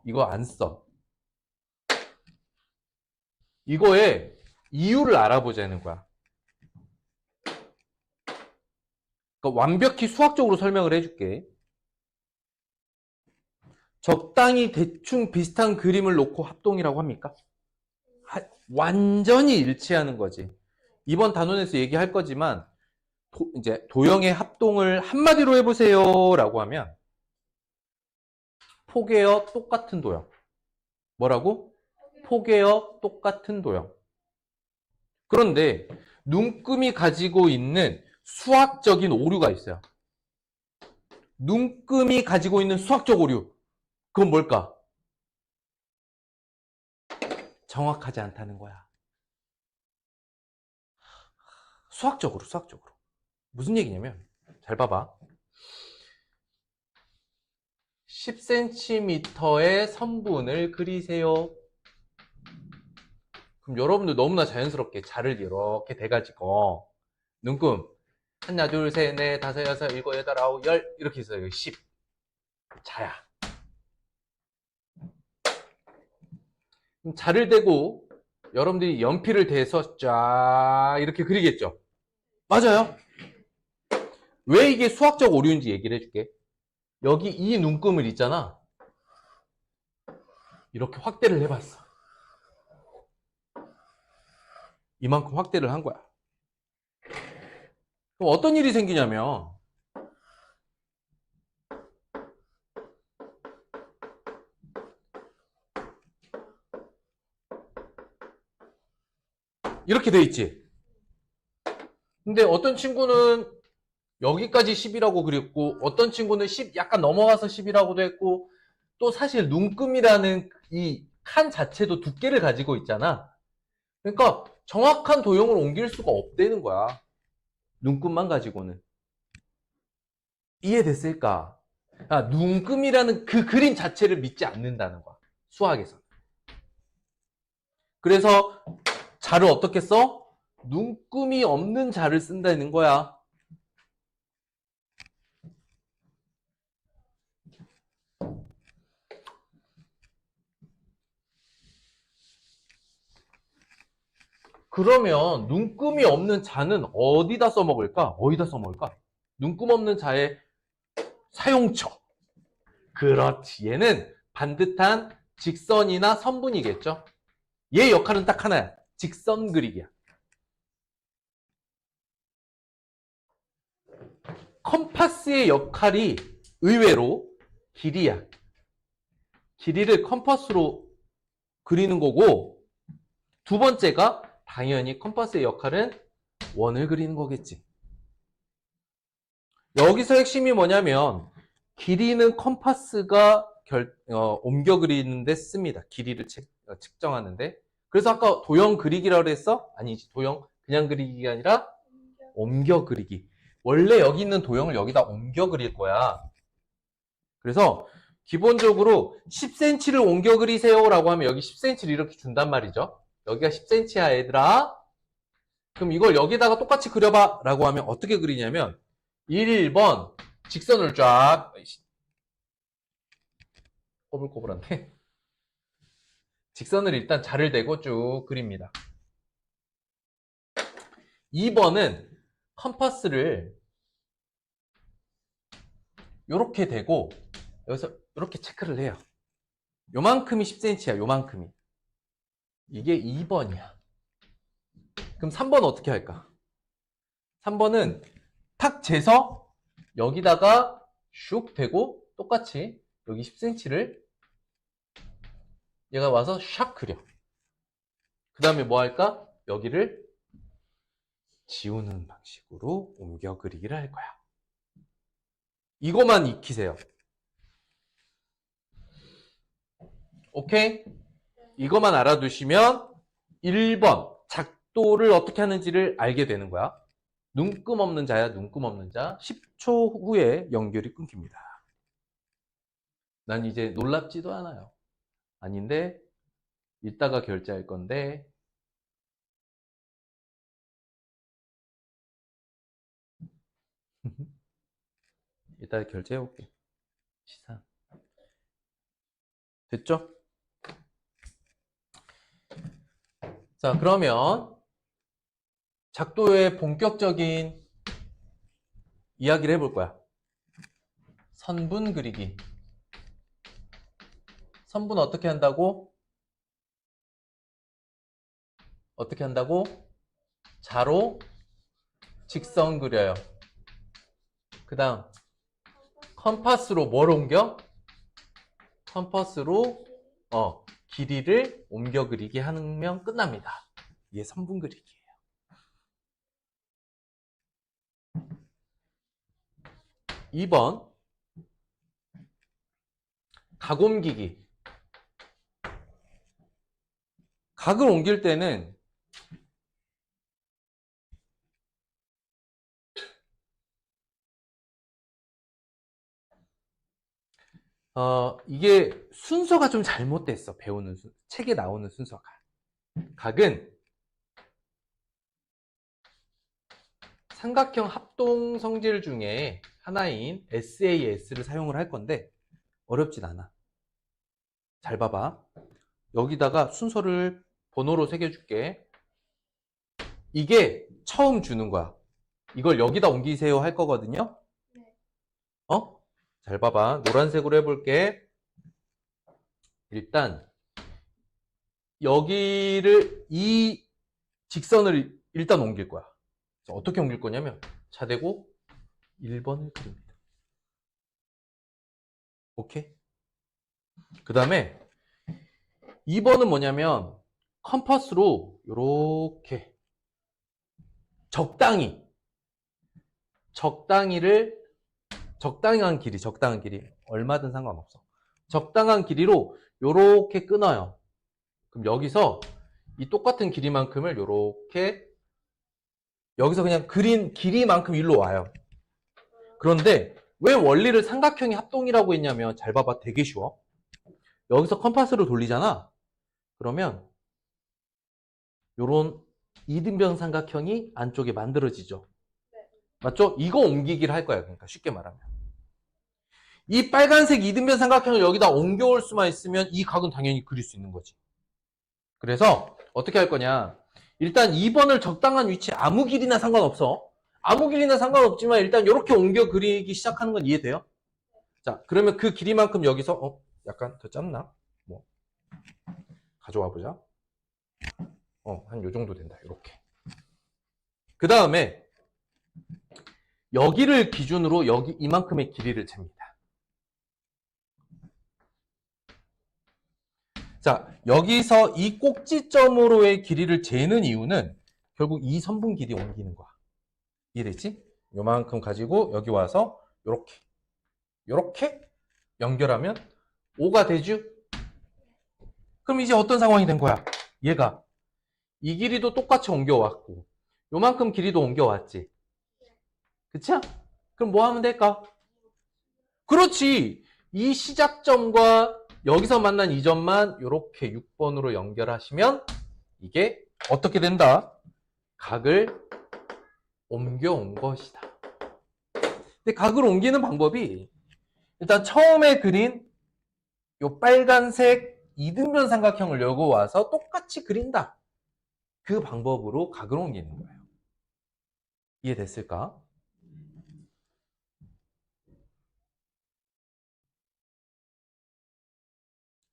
이거 안 써. 이거의 이유를 알아보자는 거야. 그러니까 완벽히 수학적으로 설명을 해줄게. 적당히 대충 비슷한 그림을 놓고 합동이라고 합니까? 완전히 일치하는 거지. 이번 단원에서 얘기할 거지만 이제 도형의 합동을 한마디로 해보세요 라고 하면 포개어 똑같은 도형. 뭐라고? 포개어 똑같은 도형. 그런데 눈금이 가지고 있는 수학적인 오류가 있어요. 눈금이 가지고 있는 수학적 오류. 그건 뭘까? 정확하지 않다는 거야. 수학적으로. 무슨 얘기냐면, 잘 봐봐. 10cm의 선분을 그리세요. 그럼 여러분들 너무나 자연스럽게 자를 이렇게 대가지고 눈금 하나 둘 셋 넷 다섯 여섯 일곱 여덟 아홉 열 이렇게 있어요. 10 자야. 그럼 자를 대고 여러분들이 연필을 대서 쫙 이렇게 그리겠죠. 맞아요. 왜 이게 수학적 오류인지 얘기를 해줄게. 여기 이 눈금을 있잖아. 이렇게 확대를 해봤어. 이만큼 확대를 한 거야. 그럼 어떤 일이 생기냐면 이렇게 돼 있지. 근데 어떤 친구는 여기까지 10이라고 그렸고 어떤 친구는 10 약간 넘어가서 10이라고도 했고 또 사실 눈금이라는 이 칸 자체도 두께를 가지고 있잖아. 그러니까 정확한 도형을 옮길 수가 없다는 거야. 눈금만 가지고는. 이해됐을까? 아, 눈금이라는 그 그림 자체를 믿지 않는다는 거야. 수학에서는. 그래서 자를 어떻게 써? 눈금이 없는 자를 쓴다는 거야. 그러면 눈금이 없는 자는 어디다 써먹을까? 어디다 써먹을까? 눈금 없는 자의 사용처. 그렇지. 얘는 반듯한 직선이나 선분이겠죠. 얘 역할은 딱 하나야. 직선 그리기야. 컴파스의 역할이 의외로 길이야. 길이를 컴파스로 그리는 거고 두 번째가 당연히 컴파스의 역할은 원을 그리는 거겠지. 여기서 핵심이 뭐냐면 길이는 컴파스가 옮겨 그리는데 씁니다. 길이를 측정하는데. 그래서 아까 도형 그리기라고 했어? 아니지. 도형 그냥 그리기가 아니라 옮겨 그리기. 원래 여기 있는 도형을 여기다 옮겨 그릴 거야. 그래서 기본적으로 10cm를 옮겨 그리세요 라고 하면 여기 10cm를 이렇게 준단 말이죠. 여기가 10cm야 얘들아. 그럼 이걸 여기다가 똑같이 그려봐 라고 하면 어떻게 그리냐면 1번 직선을 쫙 꼬불꼬불한데 직선을 일단 자를 대고 쭉 그립니다. 2번은 컴파스를 이렇게 대고 여기서 이렇게 체크를 해요. 요만큼이 10cm야. 요만큼이. 이게 2번이야. 그럼 3번은 어떻게 할까? 3번은 탁 재서 여기다가 슉 대고 똑같이 여기 10cm를 얘가 와서 샥 그려. 그 다음에 뭐 할까? 여기를 지우는 방식으로 옮겨 그리기를 할 거야. 이거만 익히세요. 오케이? 이거만 알아두시면 1번 작도를 어떻게 하는지를 알게 되는 거야. 눈금 없는 자야, 눈금 없는 자. 10초 후에 연결이 끊깁니다. 난 이제 놀랍지도 않아요. 아닌데 이따가 결제할 건데 이따가 결제해 올게. 시상. 됐죠? 자, 그러면 작도의 본격적인 이야기를 해볼 거야. 선분 그리기. 선분 어떻게 한다고? 어떻게 한다고? 자로 직선 그려요. 그 다음 컴파스로 뭘 옮겨? 컴파스로 길이를 옮겨 그리기 하면 끝납니다. 이게 선분 그리기예요. (2번) 각 옮기기. 각을 옮길 때는 이게 순서가 좀 잘못됐어. 배우는 책에 나오는 순서가. 각은 삼각형 합동 성질 중에 하나인 SAS를 사용을 할 건데 어렵진 않아. 잘 봐봐. 여기다가 순서를 번호로 새겨줄게. 이게 처음 주는 거야. 이걸 여기다 옮기세요 할 거거든요. 잘 봐봐. 노란색으로 해볼게. 일단 여기를 이 직선을 일단 옮길 거야. 어떻게 옮길 거냐면 자 대고 1번을 그립니다. 오케이? 그 다음에 2번은 뭐냐면 컴퍼스로 이렇게 적당한 길이 얼마든 상관없어. 적당한 길이로 이렇게 끊어요. 그럼 여기서 이 똑같은 길이만큼을 이렇게 여기서 그냥 그린 길이만큼 일로 와요. 그런데 왜 원리를 삼각형의 합동이라고 했냐면 잘 봐봐. 되게 쉬워. 여기서 컴파스를 돌리잖아. 그러면 요런 이등변 삼각형이 안쪽에 만들어지죠. 맞죠? 이거 옮기기를 할 거야. 그러니까 쉽게 말하면. 이 빨간색 이등변 삼각형을 여기다 옮겨올 수만 있으면 이 각은 당연히 그릴 수 있는 거지. 그래서 어떻게 할 거냐. 일단 2번을 적당한 위치에 아무 길이나 상관없어. 아무 길이나 상관없지만 일단 이렇게 옮겨 그리기 시작하는 건 이해돼요? 자, 그러면 그 길이만큼 여기서 약간 더 짧나? 뭐 가져와 보자. 한 요 정도 된다. 이렇게. 그 다음에 여기를 기준으로 여기 이만큼의 길이를 잽니다. 자, 여기서 이 꼭지점으로의 길이를 재는 이유는 결국 이 선분 길이 옮기는 거야. 이해됐지? 요만큼 가지고 여기 와서 요렇게 연결하면 5가 되죠? 그럼 이제 어떤 상황이 된 거야? 얘가 이 길이도 똑같이 옮겨왔고 요만큼 길이도 옮겨왔지. 그치? 그럼 뭐 하면 될까? 그렇지. 이 시작점과 여기서 만난 이 점만 이렇게 6번으로 연결하시면 이게 어떻게 된다? 각을 옮겨온 것이다. 근데 각을 옮기는 방법이 일단 처음에 그린 요 빨간색 이등변 삼각형을 여기 와서 똑같이 그린다. 그 방법으로 각을 옮기는 거예요. 이해됐을까?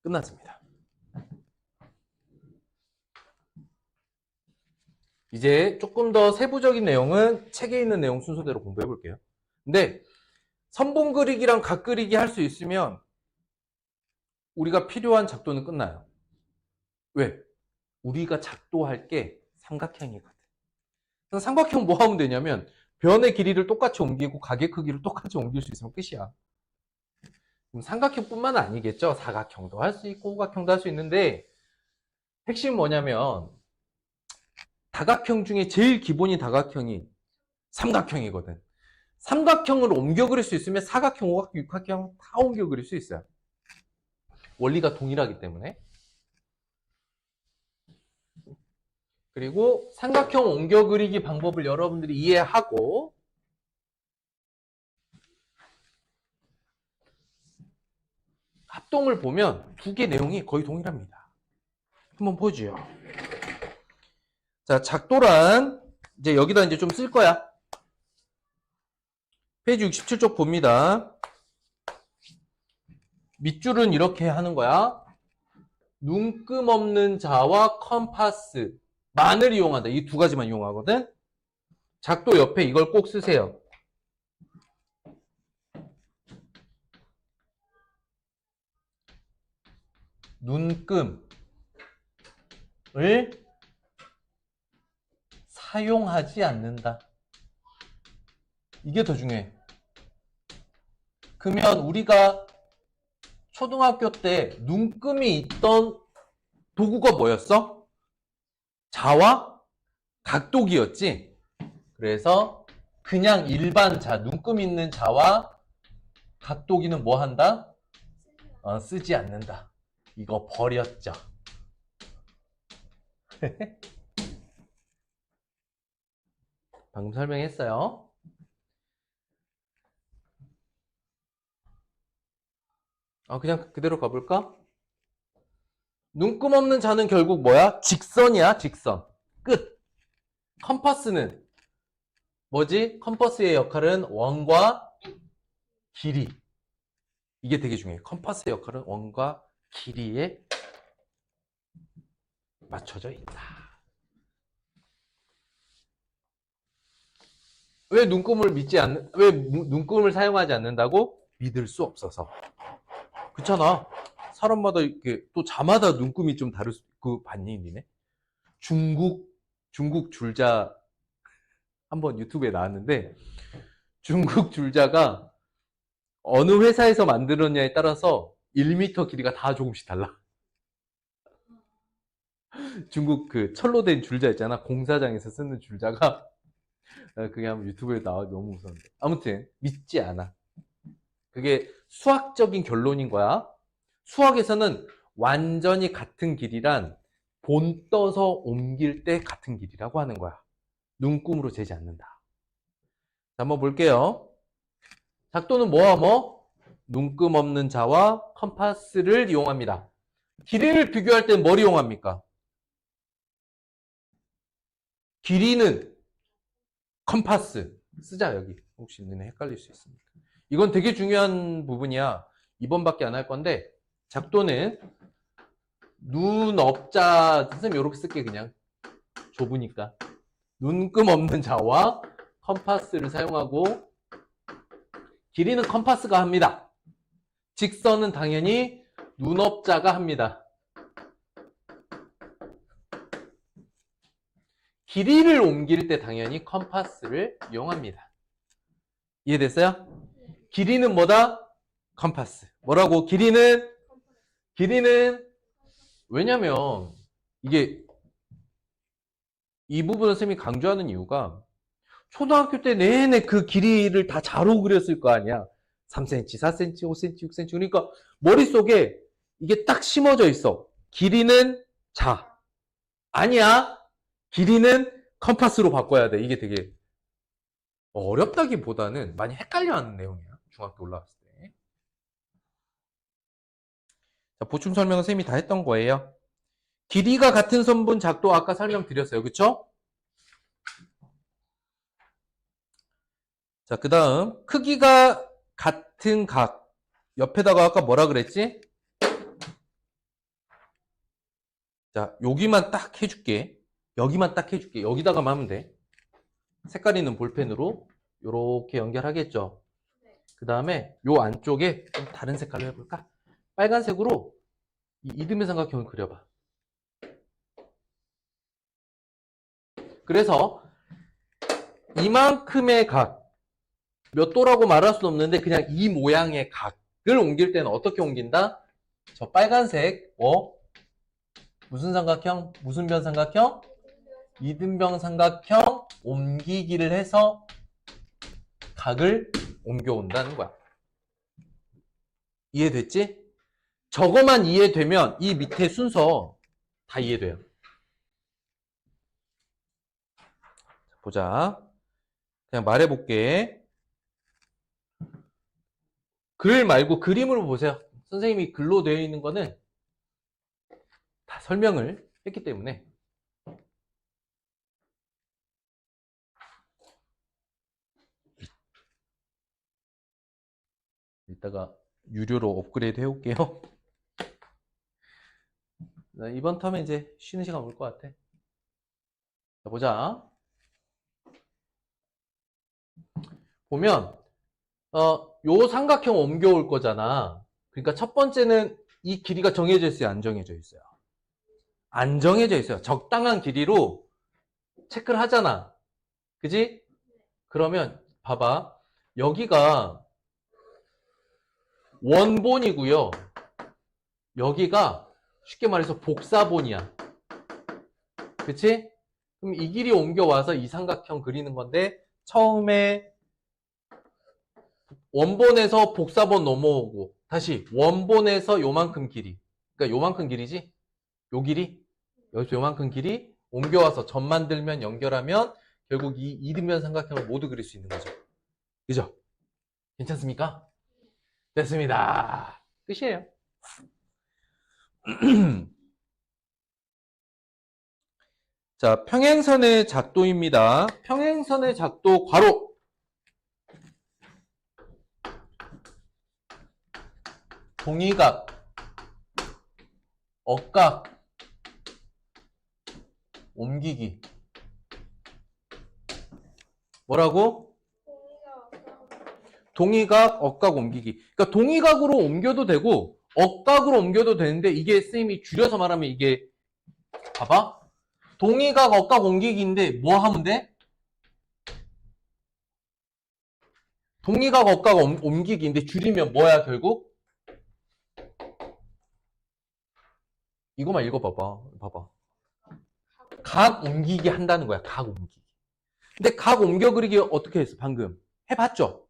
끝났습니다. 이제 조금 더 세부적인 내용은 책에 있는 내용 순서대로 공부해 볼게요. 근데 선분 그리기랑 각 그리기 할 수 있으면 우리가 필요한 작도는 끝나요. 왜? 우리가 작도할 게 삼각형이거든. 그래서 삼각형 뭐 하면 되냐면 변의 길이를 똑같이 옮기고 각의 크기를 똑같이 옮길 수 있으면 끝이야. 그럼 삼각형뿐만 아니겠죠. 사각형도 할 수 있고 호각형도 할 수 있는데 핵심 뭐냐면 다각형 중에 제일 기본이 다각형이 삼각형이거든. 삼각형을 옮겨 그릴 수 있으면 사각형, 오각형, 육각형 다 옮겨 그릴 수 있어요. 원리가 동일하기 때문에. 그리고 삼각형 옮겨 그리기 방법을 여러분들이 이해하고 합동을 보면 두 개 내용이 거의 동일합니다. 한번 보죠. 자, 작도란 이제 여기다 이제 좀 쓸 거야. 페이지 67쪽 봅니다. 밑줄은 이렇게 하는 거야. 눈금 없는 자와 컴파스 만을 이용한다. 이 두 가지만 이용하거든. 작도 옆에 이걸 꼭 쓰세요. 눈금을 사용하지 않는다. 이게 더 중요해. 그러면 우리가 초등학교 때 눈금이 있던 도구가 뭐였어? 자와 각도기였지. 그래서 그냥 일반 자, 눈금 있는 자와 각도기는 뭐 한다? 쓰지 않는다. 이거 버렸죠. 방금 설명했어요. 그냥 그대로 가볼까? 눈금 없는 자는 결국 뭐야? 직선이야, 직선. 끝. 컴퍼스는 뭐지? 컴퍼스의 역할은 원과 길이. 이게 되게 중요해. 컴퍼스의 역할은 원과 길이에 맞춰져 있다. 왜 눈금을 사용하지 않는다고? 믿을 수 없어서. 그렇잖아. 사람마다 이렇게 또 자마다 눈금이 좀 다를 봤니, 니네? 중국 줄자 한번 유튜브에 나왔는데, 중국 줄자가 어느 회사에서 만들었냐에 따라서 1m 길이가 다 조금씩 달라. 중국 그 철로 된 줄자 있잖아. 공사장에서 쓰는 줄자가 그게 한번 유튜브에 나와 너무 무서운데. 아무튼 믿지 않아. 그게 수학적인 결론인 거야. 수학에서는 완전히 같은 길이란 본 떠서 옮길 때 같은 길이라고 하는 거야. 눈금으로 재지 않는다. 자, 한번 볼게요. 작도는 뭐와 뭐? 눈금 없는 자와 컴파스를 이용합니다. 길이를 비교할 땐 뭘 이용합니까? 길이는 컴파스 쓰자. 여기 혹시 너네 헷갈릴 수 있으니까. 이건 되게 중요한 부분이야. 2번밖에 안 할 건데, 작도는 눈업자, 선생님 이렇게 쓸게. 그냥 좁으니까 눈금 없는 자와 컴파스를 사용하고, 길이는 컴파스가 합니다. 직선은 당연히 눈업자가 합니다. 길이를 옮길 때 당연히 컴파스를 이용합니다. 이해됐어요? 길이는 뭐다? 컴파스. 뭐라고? 길이는 왜냐면 이게 이 부분을 쌤이 강조하는 이유가 초등학교 때 내내 그 길이를 다 자로 그렸을 거 아니야. 3cm, 4cm, 5cm, 6cm. 그러니까 머릿속에 이게 딱 심어져 있어. 길이는 자. 아니야. 길이는 컴파스로 바꿔야 돼. 이게 되게 어렵다기보다는 많이 헷갈려하는 내용이야. 중학교 올라갔을 때. 자, 보충 설명은 쌤이 다 했던 거예요. 길이가 같은 선분 작도 아까 설명드렸어요. 그쵸? 자, 그 다음 크기가 같은 각 옆에다가 아까 뭐라 그랬지? 자, 여기만 딱 해줄게. 여기만 딱 해줄게. 여기다가만 하면 돼. 색깔 있는 볼펜으로 이렇게 연결하겠죠. 그 다음에 요 안쪽에 좀 다른 색깔로 해볼까? 빨간색으로 이 이듬해 삼각형을 그려봐. 그래서 이만큼의 각, 몇 도라고 말할 수는 없는데 그냥 이 모양의 각을 옮길 때는 어떻게 옮긴다? 저 빨간색 무슨 삼각형? 무슨 변 삼각형? 이등변 삼각형 옮기기를 해서 각을 옮겨온다는 거야. 이해됐지? 저거만 이해되면 이 밑에 순서 다 이해돼요. 보자. 그냥 말해볼게. 글 말고 그림으로 보세요. 선생님이 글로 되어 있는 거는 다 설명을 했기 때문에. 이따가 유료로 업그레이드 해올게요. 이번 텀에 이제 쉬는 시간 올 것 같아. 자, 보자. 보면 요 삼각형 옮겨올 거잖아. 그러니까 첫 번째는 이 길이가 정해져 있어요, 안 정해져 있어요? 안 정해져 있어요. 적당한 길이로 체크를 하잖아. 그지? 그러면 봐봐. 여기가 원본이고요. 여기가 쉽게 말해서 복사본이야. 그치? 그럼 이 길이 옮겨와서 이 삼각형 그리는 건데 처음에 원본에서 복사본 넘어오고 다시 원본에서 요만큼 길이, 그러니까 요만큼 길이지? 요 길이? 여기서 요만큼 길이 옮겨와서 점 만들면 연결하면 결국 이 이등변 삼각형을 모두 그릴 수 있는 거죠. 그죠? 괜찮습니까? 됐습니다. 끝이에요. 자, 평행선의 작도입니다. 평행선의 작도 괄호. 동의각, 억각, 옮기기. 뭐라고? 동의각, 억각, 옮기기. 그러니까 동의각으로 옮겨도 되고 억각으로 옮겨도 되는데 이게 쌤이 줄여서 말하면 이게 봐봐. 동의각, 억각, 옮기기인데 뭐 하면 돼? 동의각, 억각, 옮기기인데 줄이면 뭐야 결국? 이거만 읽어봐봐. 봐봐. 각 옮기기 한다는 거야. 각 옮기기. 근데 각 옮겨 그리기 어떻게 했어? 방금 해봤죠?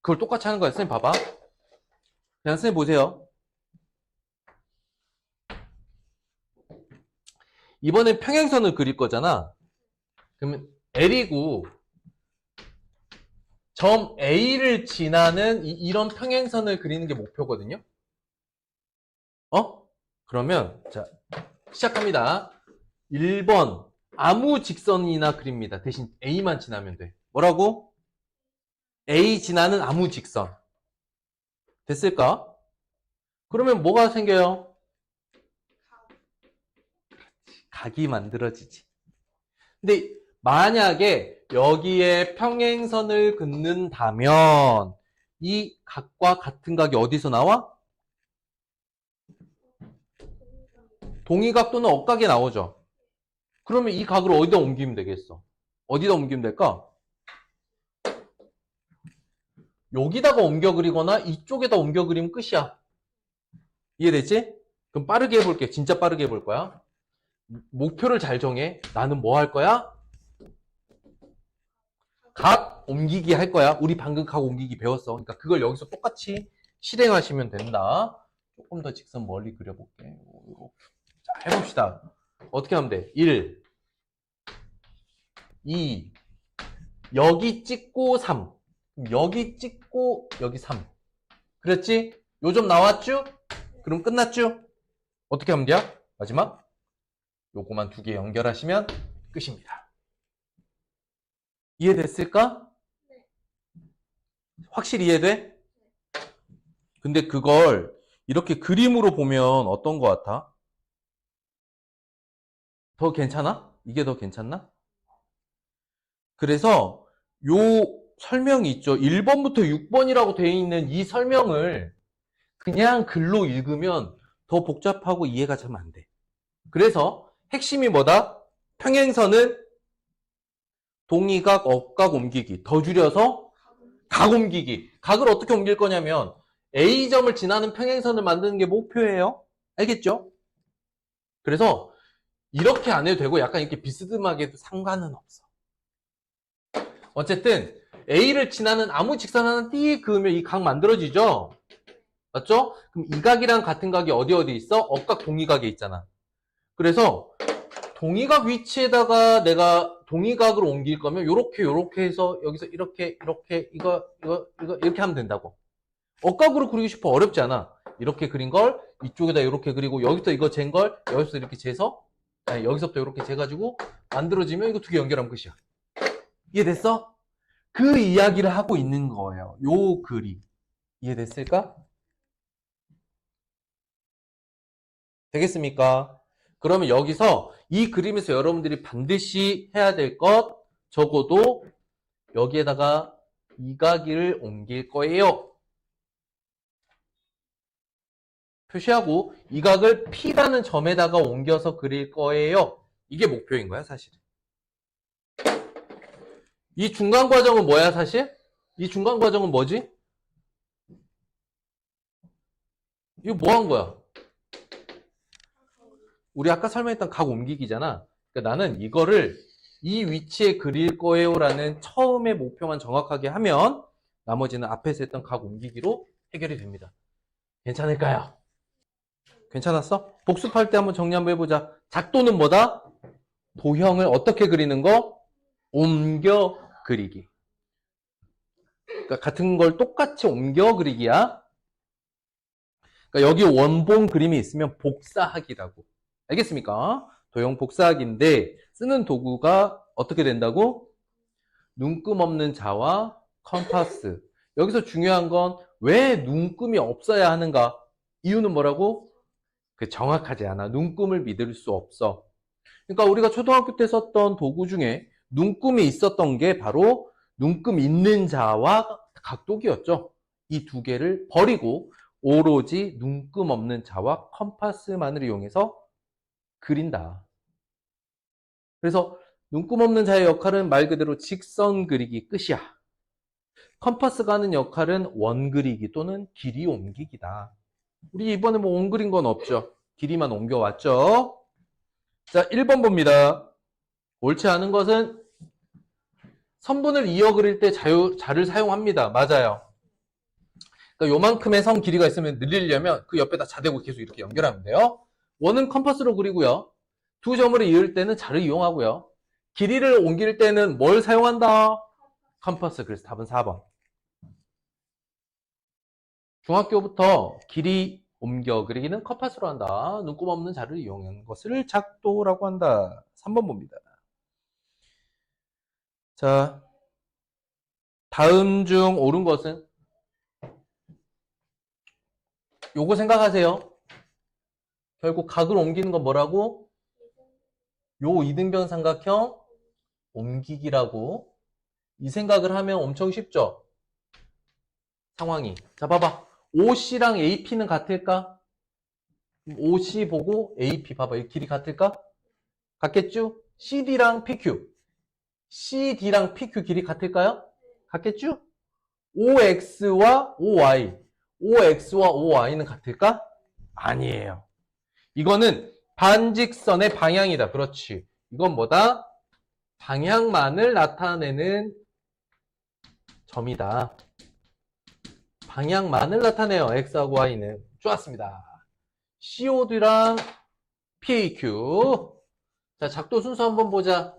그걸 똑같이 하는 거야. 선생님 봐봐. 그냥 선생님 보세요. 이번엔 평행선을 그릴 거잖아. 그러면 L이고 점 A를 지나는 이런 평행선을 그리는 게 목표거든요. 그러면 자 시작합니다. 1번 아무 직선이나 그립니다. 대신 A만 지나면 돼. 뭐라고? A 지나는 아무 직선. 됐을까? 그러면 뭐가 생겨요? 각이 만들어지지. 근데 만약에 여기에 평행선을 긋는다면 이 각과 같은 각이 어디서 나와? 동의각 또는 억각이 나오죠. 그러면 이 각을 어디다 옮기면 되겠어? 어디다 옮기면 될까? 여기다가 옮겨 그리거나 이쪽에다 옮겨 그리면 끝이야. 이해됐지? 그럼 빠르게 해볼게. 진짜 빠르게 해볼 거야. 목표를 잘 정해. 나는 뭐 할 거야? 각 옮기기 할 거야. 우리 방금 각 옮기기 배웠어. 그러니까 그걸 여기서 똑같이 실행하시면 된다. 조금 더 직선 멀리 그려볼게. 자, 해봅시다. 어떻게 하면 돼? 1, 2, 여기 찍고 3. 여기 찍고 여기 3. 그랬지? 요점 나왔죠? 그럼 끝났죠? 어떻게 하면 돼요? 마지막 요거만 두 개 연결하시면 끝입니다. 이해됐을까? 네. 확실히 이해돼? 근데 그걸 이렇게 그림으로 보면 어떤 것 같아? 더 괜찮아? 이게 더 괜찮나? 그래서 요 설명이 있죠. 1번부터 6번이라고 되어 있는 이 설명을 그냥 글로 읽으면 더 복잡하고 이해가 잘 안 돼. 그래서 핵심이 뭐다? 평행선은 동의각, 억각 옮기기. 더 줄여서 각 옮기기. 각을 어떻게 옮길 거냐면 A점을 지나는 평행선을 만드는 게 목표예요. 알겠죠? 그래서 이렇게 안 해도 되고 약간 이렇게 비스듬하게 해도 상관은 없어. 어쨌든 A를 지나는 아무 직선 하나 띠 그으면 이 각 만들어지죠? 맞죠? 그럼 이 각이랑 같은 각이 어디 있어? 억각 동의각에 있잖아. 그래서 동의각 위치에다가 내가 동의각으로 옮길 거면 요렇게 해서 여기서 이렇게 이거 이렇게 하면 된다고. 억각으로 그리고 싶어. 어렵지 않아. 이렇게 그린 걸 이쪽에다 이렇게 그리고 여기서 이거 잰 걸 여기서 이렇게 재서 여기서부터 이렇게 재가지고 만들어지면 이거 두 개 연결하면 끝이야. 이해됐어? 그 이야기를 하고 있는 거예요. 요 글이. 이해됐을까? 되겠습니까? 그러면 여기서 이 그림에서 여러분들이 반드시 해야 될 것 적어도 여기에다가 이 각을 옮길 거예요. 표시하고 이 각을 P라는 점에다가 옮겨서 그릴 거예요. 이게 목표인 거야, 사실. 이 중간 과정은 뭐야, 사실? 이 중간 과정은 뭐지? 이거 뭐 한 거야? 우리 아까 설명했던 각 옮기기잖아. 그러니까 나는 이거를 이 위치에 그릴 거예요 라는 처음의 목표만 정확하게 하면 나머지는 앞에서 했던 각 옮기기로 해결이 됩니다. 괜찮을까요? 괜찮았어? 복습할 때 한번 정리 한번 해보자. 작도는 뭐다? 도형을 어떻게 그리는 거? 옮겨 그리기. 그러니까 같은 걸 똑같이 옮겨 그리기야. 그러니까 여기 원본 그림이 있으면 복사하기라고. 알겠습니까? 도형 복사하기인데 쓰는 도구가 어떻게 된다고? 눈금 없는 자와 컴파스. 여기서 중요한 건 왜 눈금이 없어야 하는가? 이유는 뭐라고? 정확하지 않아. 눈금을 믿을 수 없어. 그러니까 우리가 초등학교 때 썼던 도구 중에 눈금이 있었던 게 바로 눈금 있는 자와 각도기였죠. 이 두 개를 버리고 오로지 눈금 없는 자와 컴파스만을 이용해서 그린다. 그래서 눈금 없는 자의 역할은 말 그대로 직선 그리기 끝이야. 컴파스가 하는 역할은 원 그리기 또는 길이 옮기기다. 우리 이번에 뭐 원 그린 건 없죠. 길이만 옮겨왔죠. 자, 1번 봅니다. 옳지 않은 것은 선분을 이어 그릴 때 자를 사용합니다. 맞아요. 그러니까 요만큼의 선 길이가 있으면 늘리려면 그 옆에다 자대고 계속 이렇게 연결하면 돼요. 원은 컴파스로 그리고요. 두 점을 이을 때는 자를 이용하고요. 길이를 옮길 때는 뭘 사용한다? 컴파스. 그래서 답은 4번. 중학교부터 길이 옮겨 그리기는 컴파스로 한다. 눈금 없는 자를 이용한 것을 작도라고 한다. 3번 봅니다. 자, 다음 중 옳은 것은? 요거 생각하세요. 결국 각을 옮기는 건 뭐라고? 요 이등변 삼각형 옮기기라고. 이 생각을 하면 엄청 쉽죠? 상황이. 자, 봐봐. OC랑 AP는 같을까? OC 보고 AP 봐봐. 이 길이 같을까? 같겠죠? CD랑 PQ. CD랑 PQ 길이 같을까요? 같겠죠? OX와 OY. OX와 OY는 같을까? 아니에요. 이거는 반직선의 방향이다. 그렇지. 이건 뭐다? 방향만을 나타내는 점이다. 방향만을 나타내요. X하고 Y는. 좋았습니다. COD랑 PAQ. 자, 작도 순서 한번 보자.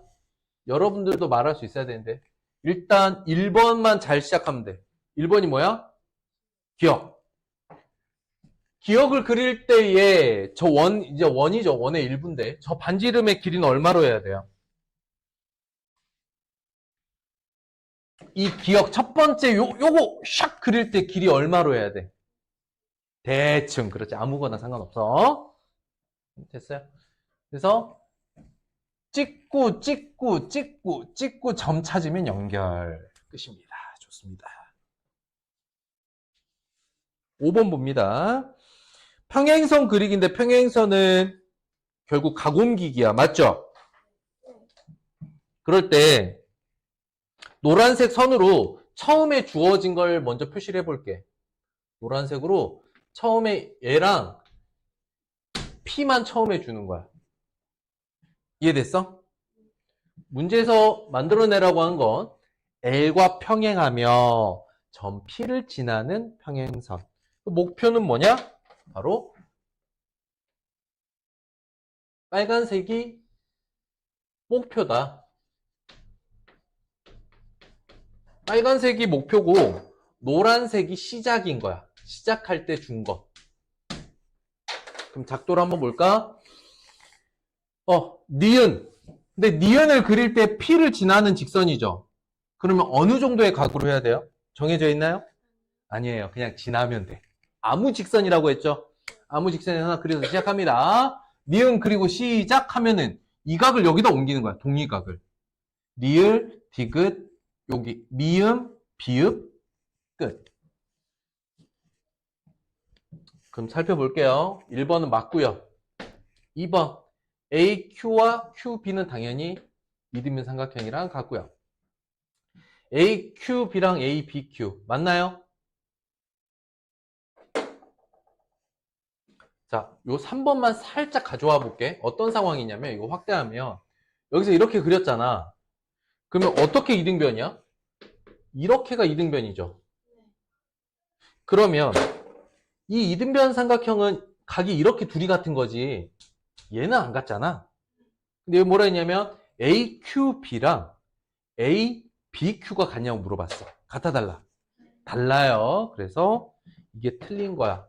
여러분들도 말할 수 있어야 되는데. 일단 1번만 잘 시작하면 돼. 1번이 뭐야? 기억. 기억을 그릴 때에 이제 원이죠. 원의 1부인데 저 반지름의 길이는 얼마로 해야 돼요? 이 기억 첫 번째 요거 샥 그릴 때 길이 얼마로 해야 돼? 대충. 그렇지. 아무거나 상관없어. 됐어요? 그래서 찍고 점 찾으면 연결. 끝입니다. 좋습니다. 5번 봅니다. 평행선 그리기인데 평행선은 결국 각 옮기기야. 맞죠? 그럴 때 노란색 선으로 처음에 주어진 걸 먼저 표시를 해볼게. 노란색으로 처음에 얘랑 P만 처음에 주는 거야. 이해됐어? 문제에서 만들어내라고 한 건 L과 평행하며 점 P를 지나는 평행선. 목표는 뭐냐? 바로 빨간색이 목표다. 빨간색이 목표고 노란색이 시작인 거야. 시작할 때 준 거. 그럼 작도를 한번 볼까? 니은. 근데 니은을 그릴 때 P를 지나는 직선이죠. 그러면 어느 정도의 각으로 해야 돼요? 정해져 있나요? 아니에요. 그냥 지나면 돼. 아무 직선이라고 했죠? 아무 직선에 하나 그려서 시작합니다. 니은 그리고 시작하면은 이 각을 여기다 옮기는 거야. 동의각을. 리을, 디귿, 여기 미음, 비읍, 끝. 그럼 살펴볼게요. 1번은 맞고요. 2번 AQ와 QB는 당연히 이등변 삼각형이랑 같고요. AQB랑 ABQ 맞나요? 자, 요 3번만 살짝 가져와 볼게. 어떤 상황이냐면 이거 확대하면 여기서 이렇게 그렸잖아. 그러면 어떻게 이등변이야? 이렇게가 이등변이죠. 그러면 이 이등변 삼각형은 각이 이렇게 둘이 같은 거지 얘는 안 같잖아. 근데 여기 뭐라 했냐면 AQB랑 ABQ가 같냐고 물어봤어. 같아 달라? 달라요. 그래서 이게 틀린 거야.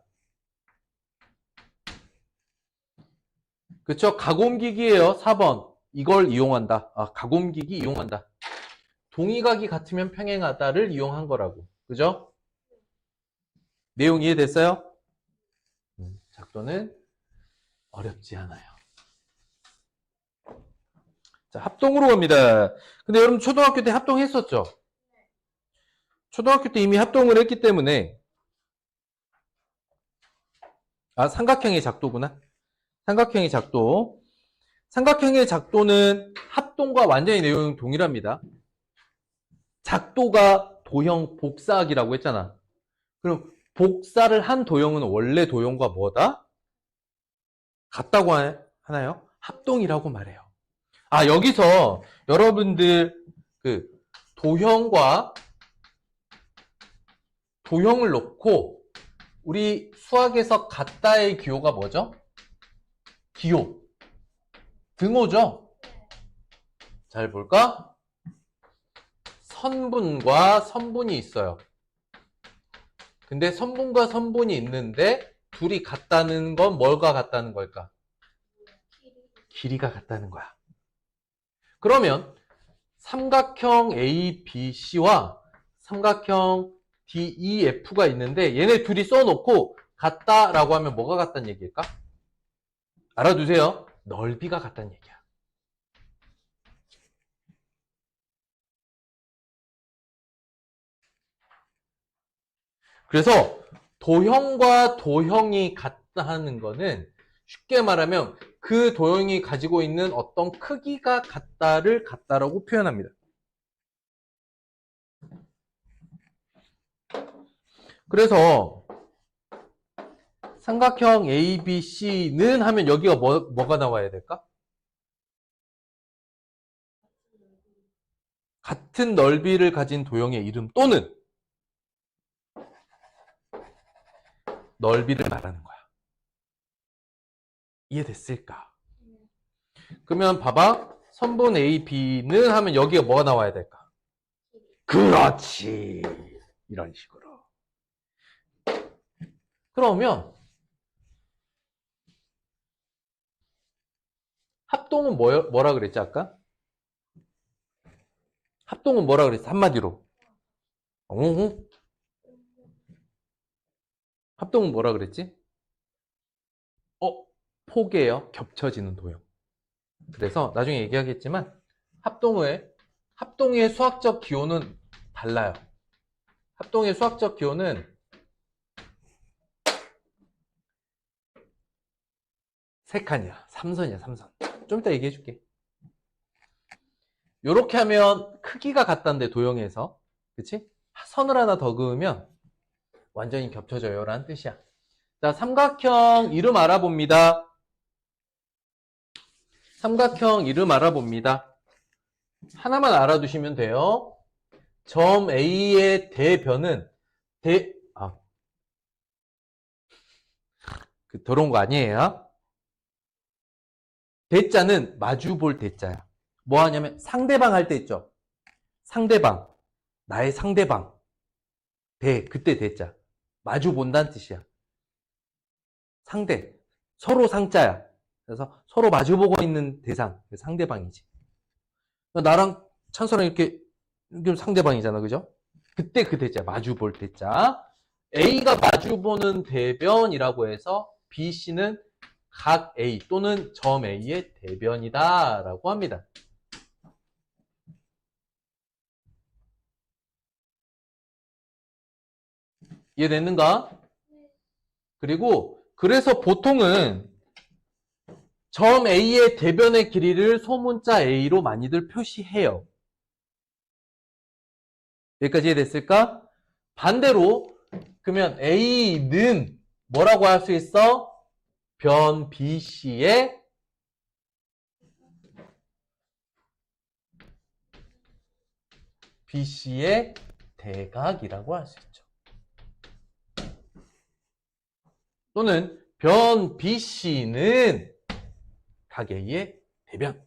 그쵸? 가공기기예요. 4번. 이걸 이용한다. 가공기기 이용한다. 동의각이 같으면 평행하다를 이용한 거라고. 그죠? 내용 이해됐어요? 작도는 어렵지 않아요. 자, 합동으로 갑니다. 근데 여러분 초등학교 때 합동했었죠? 초등학교 때 이미 합동을 했기 때문에 삼각형의 작도구나. 삼각형의 작도. 삼각형의 작도는 합동과 완전히 내용이 동일합니다. 작도가 도형 복사하기라고 했잖아. 그럼 복사를 한 도형은 원래 도형과 뭐다? 같다고 하나요? 합동이라고 말해요. 여기서 여러분들 그 도형과 도형을 놓고 우리 수학에서 같다의 기호가 뭐죠? 기호. 등호죠? 잘 볼까? 선분과 선분이 있어요. 근데 선분과 선분이 있는데 둘이 같다는 건 뭘과 같다는 걸까? 길이가 같다는 거야. 그러면 삼각형 ABC와 삼각형 DEF가 있는데 얘네 둘이 써놓고 같다라고 하면 뭐가 같다는 얘기일까? 알아두세요. 넓이가 같다는 얘기야. 그래서 도형과 도형이 같다는 거는 쉽게 말하면 그 도형이 가지고 있는 어떤 크기가 같다를 같다라고 표현합니다. 그래서 삼각형 ABC는 하면 여기가 뭐가 나와야 될까? 같은 넓이를 가진 도형의 이름 또는 넓이를 말하는 거야. 이해됐을까? 그러면 봐봐. 선분 AB는 하면 여기가 뭐가 나와야 될까? 그렇지. 이런 식으로. 그러면 합동은 뭐라 그랬지 아까? 합동은 뭐라 그랬어? 한마디로. 합동은 뭐라 그랬지? 포개요. 겹쳐지는 도형. 그래서 나중에 얘기하겠지만 합동의 수학적 기호는 달라요. 합동의 수학적 기호는 세 칸이야. 3선이야, 3선. 좀 이따 얘기해 줄게. 요렇게 하면 크기가 같다는데 도형에서. 그치? 선을 하나 더 그으면 완전히 겹쳐져요 라는 뜻이야. 자, 삼각형 이름 알아봅니다. 삼각형 이름 알아봅니다. 하나만 알아두시면 돼요. 점 A의 대변은 더러운 거 아니에요. 대자는 마주볼 대자야. 뭐 하냐면 상대방 할 때 있죠. 상대방, 나의 상대방. 그때 대자. 마주 본다는 뜻이야. 상대, 서로 상자야. 그래서 서로 마주보고 있는 대상, 상대방이지. 나랑 찬서랑 이렇게 상대방이잖아, 그죠? 그때 그 대자, 마주볼 대자. A가 마주보는 대변이라고 해서 B, C는 각 A 또는 점 A의 대변이다 라고 합니다. 이해됐는가? 그리고 그래서 보통은 점 A의 대변의 길이를 소문자 A로 많이들 표시해요. 여기까지 이해됐을까? 반대로 그러면 A는 뭐라고 할 수 있어? 변 BC의 대각이라고 할 수 있죠. 또는 변 BC는 각 A의 대변.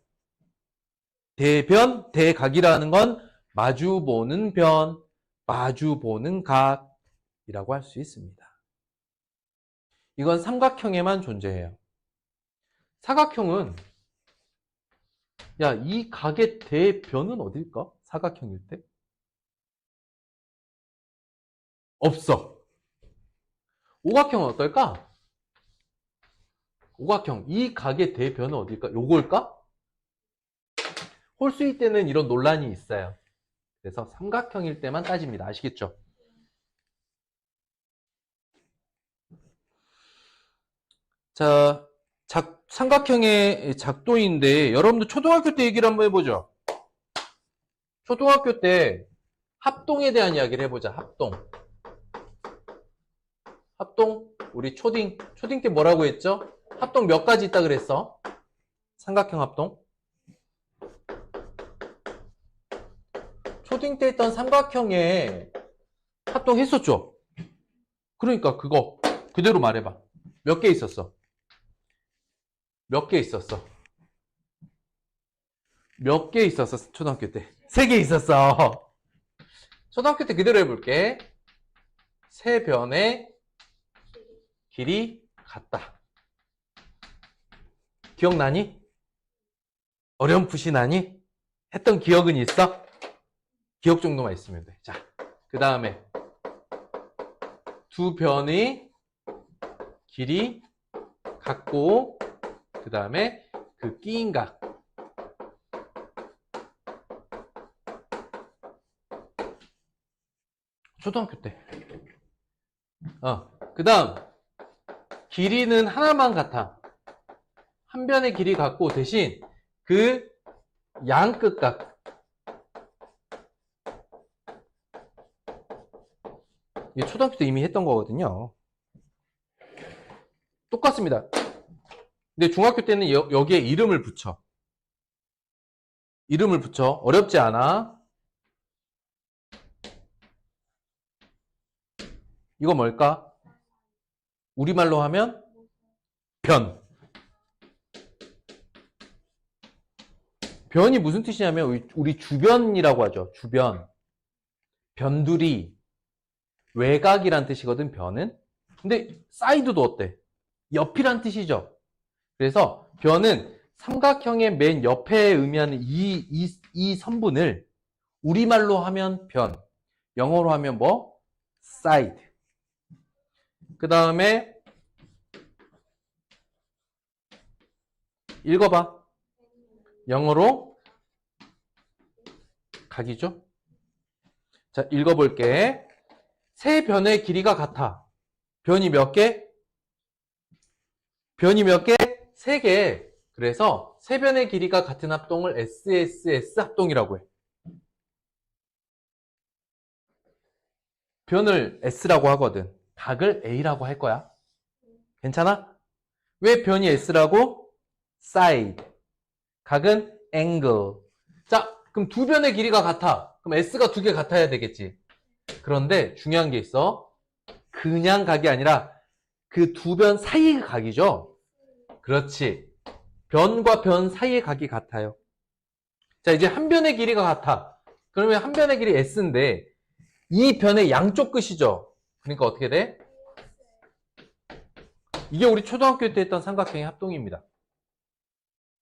대각이라는 건 마주보는 변, 마주보는 각이라고 할 수 있습니다. 이건 삼각형에만 존재해요. 사각형은 야, 이 각의 대변은 어딜까? 사각형일 때? 없어. 오각형은 어떨까? 오각형, 이 각의 대변은 어딜까? 요걸까? 홀수일 때는 이런 논란이 있어요. 그래서 삼각형일 때만 따집니다. 아시겠죠? 자, 삼각형의 작도인데 여러분들 초등학교 때 얘기를 한번 해보죠. 초등학교 때 합동에 대한 이야기를 해보자. 합동 우리 초딩 때 뭐라고 했죠? 합동 몇 가지 있다 그랬어? 삼각형 합동. 초딩 때 했던 삼각형에 합동했었죠? 그러니까 그거 그대로 말해봐. 몇 개 있었어? 몇 개 있었어? 몇 개 있었어? 초등학교 때? 3개 있었어. 초등학교 때 그대로 해볼게. 세 변의 길이 같다. 기억나니? 어렴풋이 나니? 했던 기억은 있어? 기억 정도만 있으면 돼. 자, 그 다음에 두 변의 길이 같고 그 다음에 그 끼인 각. 초등학교 때. 그 다음 길이는 하나만 같아. 한 변의 길이 같고 대신 그 양끝각. 이게 초등학교 때 이미 했던 거거든요. 똑같습니다. 근데 중학교 때는 여기에 이름을 붙여. 어렵지 않아. 이거 뭘까? 우리말로 하면 변. 변이 무슨 뜻이냐면 우리 주변이라고 하죠. 주변. 변두리. 외곽이란 뜻이거든, 변은. 근데 사이드도 어때? 옆이란 뜻이죠. 그래서 변은 삼각형의 맨 옆에 의미하는 이 선분을 우리말로 하면 변, 영어로 하면 뭐? side. 그 다음에 읽어봐. 영어로 각이죠. 자, 읽어볼게. 세 변의 길이가 같아. 변이 몇 개? 3개. 그래서 세 변의 길이가 같은 합동을 SSS 합동이라고 해. 변을 S라고 하거든. 각을 A라고 할 거야. 괜찮아? 왜 변이 S라고? side. 각은 angle. 자, 그럼 두 변의 길이가 같아. 그럼 S가 2개 같아야 되겠지. 그런데 중요한 게 있어. 그냥 각이 아니라 그 두 변 사이의 각이죠. 그렇지. 변과 변 사이의 각이 같아요. 자, 이제 한 변의 길이가 같아. 그러면 한 변의 길이 S인데 이 변의 양쪽 끝이죠. 그러니까 어떻게 돼? 이게 우리 초등학교 때 했던 삼각형의 합동입니다.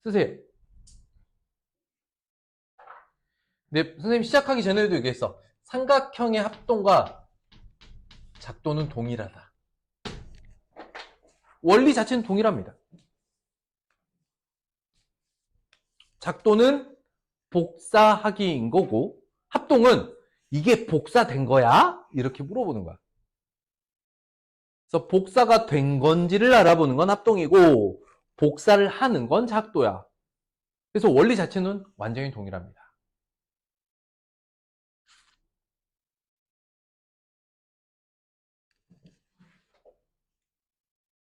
쓰세요. 근데 선생님 시작하기 전에도 얘기했어. 삼각형의 합동과 작도는 동일하다. 원리 자체는 동일합니다. 작도는 복사하기인 거고 합동은 이게 복사된 거야? 이렇게 물어보는 거야. 그래서 복사가 된 건지를 알아보는 건 합동이고 복사를 하는 건 작도야. 그래서 원리 자체는 완전히 동일합니다.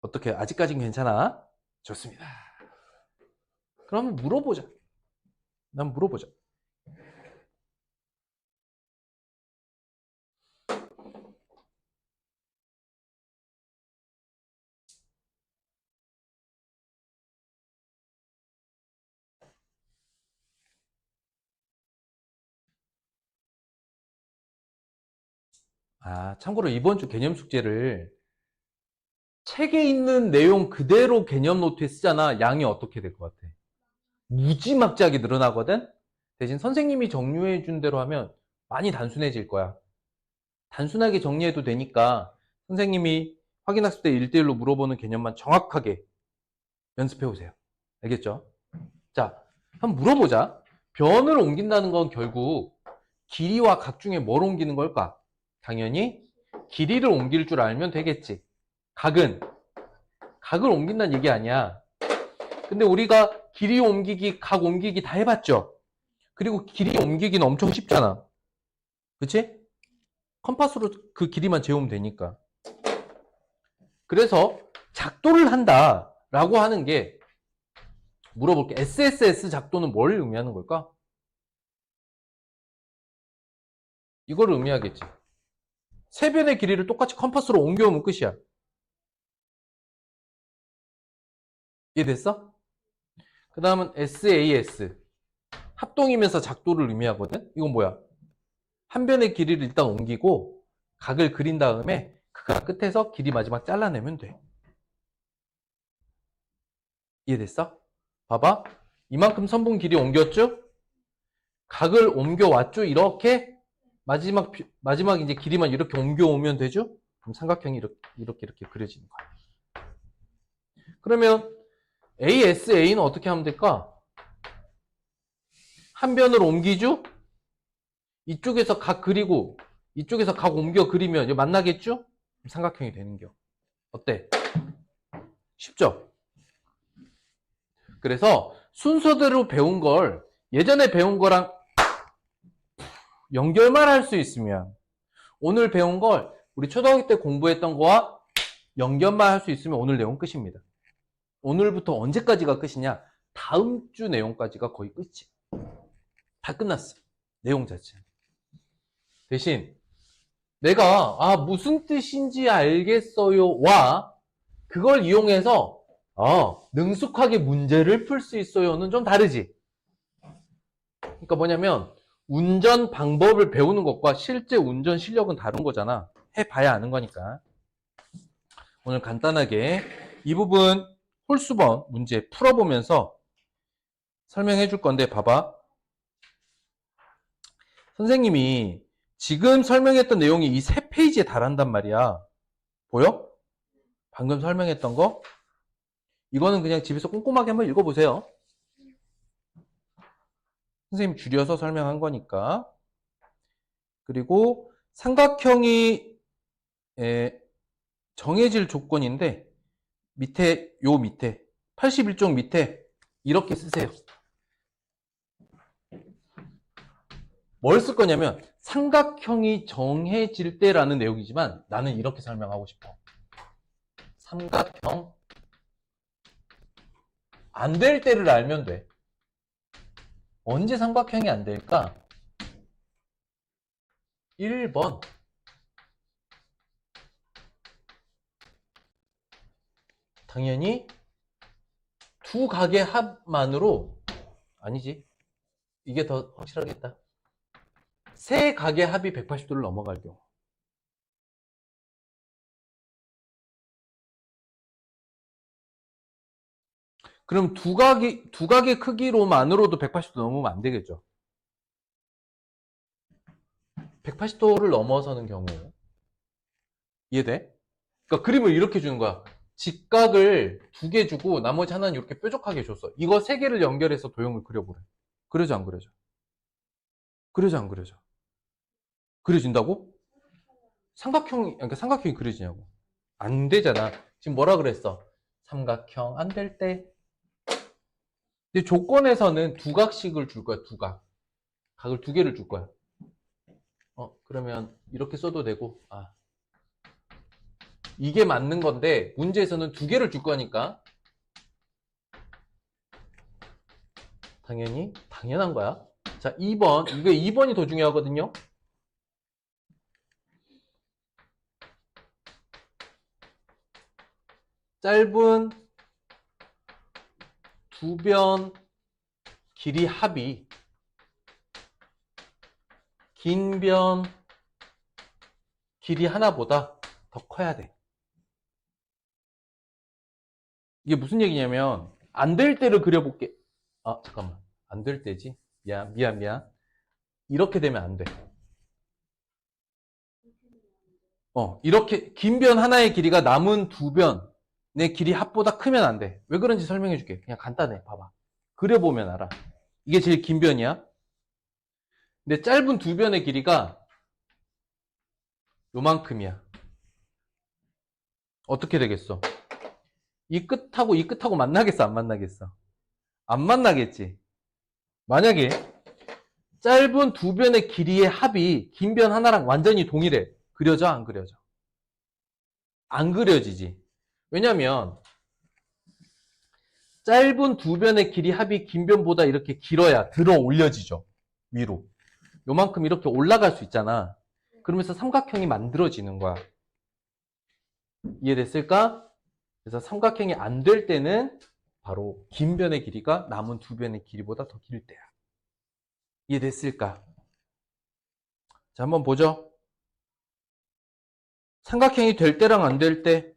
어떻게? 아직까진 괜찮아? 좋습니다. 그럼 물어보자. 난 물어보자. 참고로 이번 주 개념 숙제를 책에 있는 내용 그대로 개념 노트에 쓰잖아. 양이 어떻게 될 것 같아? 무지막지하게 늘어나거든? 대신 선생님이 정리해 준 대로 하면 많이 단순해질 거야. 단순하게 정리해도 되니까 선생님이 확인학습 때 1대1로 물어보는 개념만 정확하게 연습해 오세요. 알겠죠? 자, 한번 물어보자. 변을 옮긴다는 건 결국 길이와 각 중에 뭘 옮기는 걸까? 당연히 길이를 옮길 줄 알면 되겠지. 각을 옮긴다는 얘기 아니야. 근데 우리가 길이 옮기기, 각 옮기기 다 해봤죠? 그리고 길이 옮기기는 엄청 쉽잖아. 그치? 컴파스로 그 길이만 재우면 되니까. 그래서 작도를 한다라고 하는 게 물어볼게. SSS 작도는 뭘 의미하는 걸까? 이걸 의미하겠지. 세 변의 길이를 똑같이 컴파스로 옮겨오면 끝이야. 이해됐어? 그 다음은 SAS. 합동이면서 작도를 의미하거든? 이건 뭐야? 한 변의 길이를 일단 옮기고 각을 그린 다음에 그 각 끝에서 길이 마지막 잘라내면 돼. 이해됐어? 봐봐. 이만큼 선분 길이 옮겼죠? 각을 옮겨왔죠? 이렇게 마지막 이제 길이만 이렇게 옮겨오면 되죠? 그럼 삼각형이 이렇게 그려지는 거야. 그러면 ASA는 어떻게 하면 될까? 한 변을 옮기죠? 이쪽에서 각 그리고 이쪽에서 각 옮겨 그리면 이제 만나겠죠? 삼각형이 되는겨. 어때? 쉽죠? 그래서 순서대로 배운 걸 예전에 배운 거랑 연결만 할 수 있으면 오늘 배운 걸 우리 초등학교 때 공부했던 거와 연결만 할 수 있으면 오늘 내용 끝입니다. 오늘부터 언제까지가 끝이냐? 다음 주 내용까지가 거의 끝이야. 다 끝났어. 내용 자체. 대신 내가 무슨 뜻인지 알겠어요 와 그걸 이용해서 능숙하게 문제를 풀 수 있어요는 좀 다르지. 그러니까 뭐냐면 운전 방법을 배우는 것과 실제 운전 실력은 다른 거잖아. 해봐야 아는 거니까. 오늘 간단하게 이 부분 홀수번 문제 풀어보면서 설명해 줄 건데 봐봐. 선생님이 지금 설명했던 내용이 이 세 페이지에 달한단 말이야. 보여? 방금 설명했던 거? 이거는 그냥 집에서 꼼꼼하게 한번 읽어보세요. 선생님 줄여서 설명한 거니까. 그리고 삼각형이 정해질 조건인데 요 밑에 81쪽 밑에 이렇게 쓰세요. 뭘 쓸 거냐면 삼각형이 정해질 때라는 내용이지만 나는 이렇게 설명하고 싶어. 삼각형 안 될 때를 알면 돼. 언제 삼각형이 안 될까? 1번 당연히 두 각의 합만으로 아니지. 이게 더 확실하겠다. 세 각의 합이 180도를 넘어갈 경우. 그럼 두 각의 크기로만으로도 180도 넘으면 안 되겠죠. 180도를 넘어서는 경우. 이해돼? 그러니까 그림을 이렇게 주는 거야. 직각을 2개 주고 나머지 하나는 이렇게 뾰족하게 줬어. 이거 3개를 연결해서 도형을 그려보래. 그려져 안 그려져? 그려져 안 그려져? 그려진다고? 그러니까 삼각형이 그려지냐고. 안 되잖아. 지금 뭐라 그랬어? 삼각형 안 될 때. 근데 조건에서는 두각씩을 줄 거야, 두각. 각을 두 개를 줄 거야. 그러면 이렇게 써도 되고, 이게 맞는 건데, 문제에서는 두 개를 줄 거니까, 당연히, 당연한 거야. 자, 2번. 이게 2번이 더 중요하거든요. 짧은 두 변 길이 합이 긴 변 길이 하나보다 더 커야 돼. 이게 무슨 얘기냐면 안 될 때를 그려볼게. 잠깐만. 안 될 때지. 미안. 이렇게 되면 안 돼. 이렇게 긴 변 하나의 길이가 남은 두 변의 길이 합보다 크면 안 돼. 왜 그런지 설명해 줄게. 그냥 간단해. 봐봐. 그려보면 알아. 이게 제일 긴 변이야. 근데 짧은 두 변의 길이가 요만큼이야. 어떻게 되겠어? 이 끝하고 만나겠어? 안 만나겠어? 안 만나겠지? 만약에 짧은 두 변의 길이의 합이 긴 변 하나랑 완전히 동일해. 그려져? 안 그려져? 안 그려지지. 왜냐면 짧은 두 변의 길이 합이 긴 변보다 이렇게 길어야 들어 올려지죠. 위로. 요만큼 이렇게 올라갈 수 있잖아. 그러면서 삼각형이 만들어지는 거야. 이해됐을까? 그래서 삼각형이 안 될 때는 바로 긴 변의 길이가 남은 두 변의 길이보다 더 길 때야. 이해됐을까? 자, 한번 보죠. 삼각형이 될 때랑 안 될 때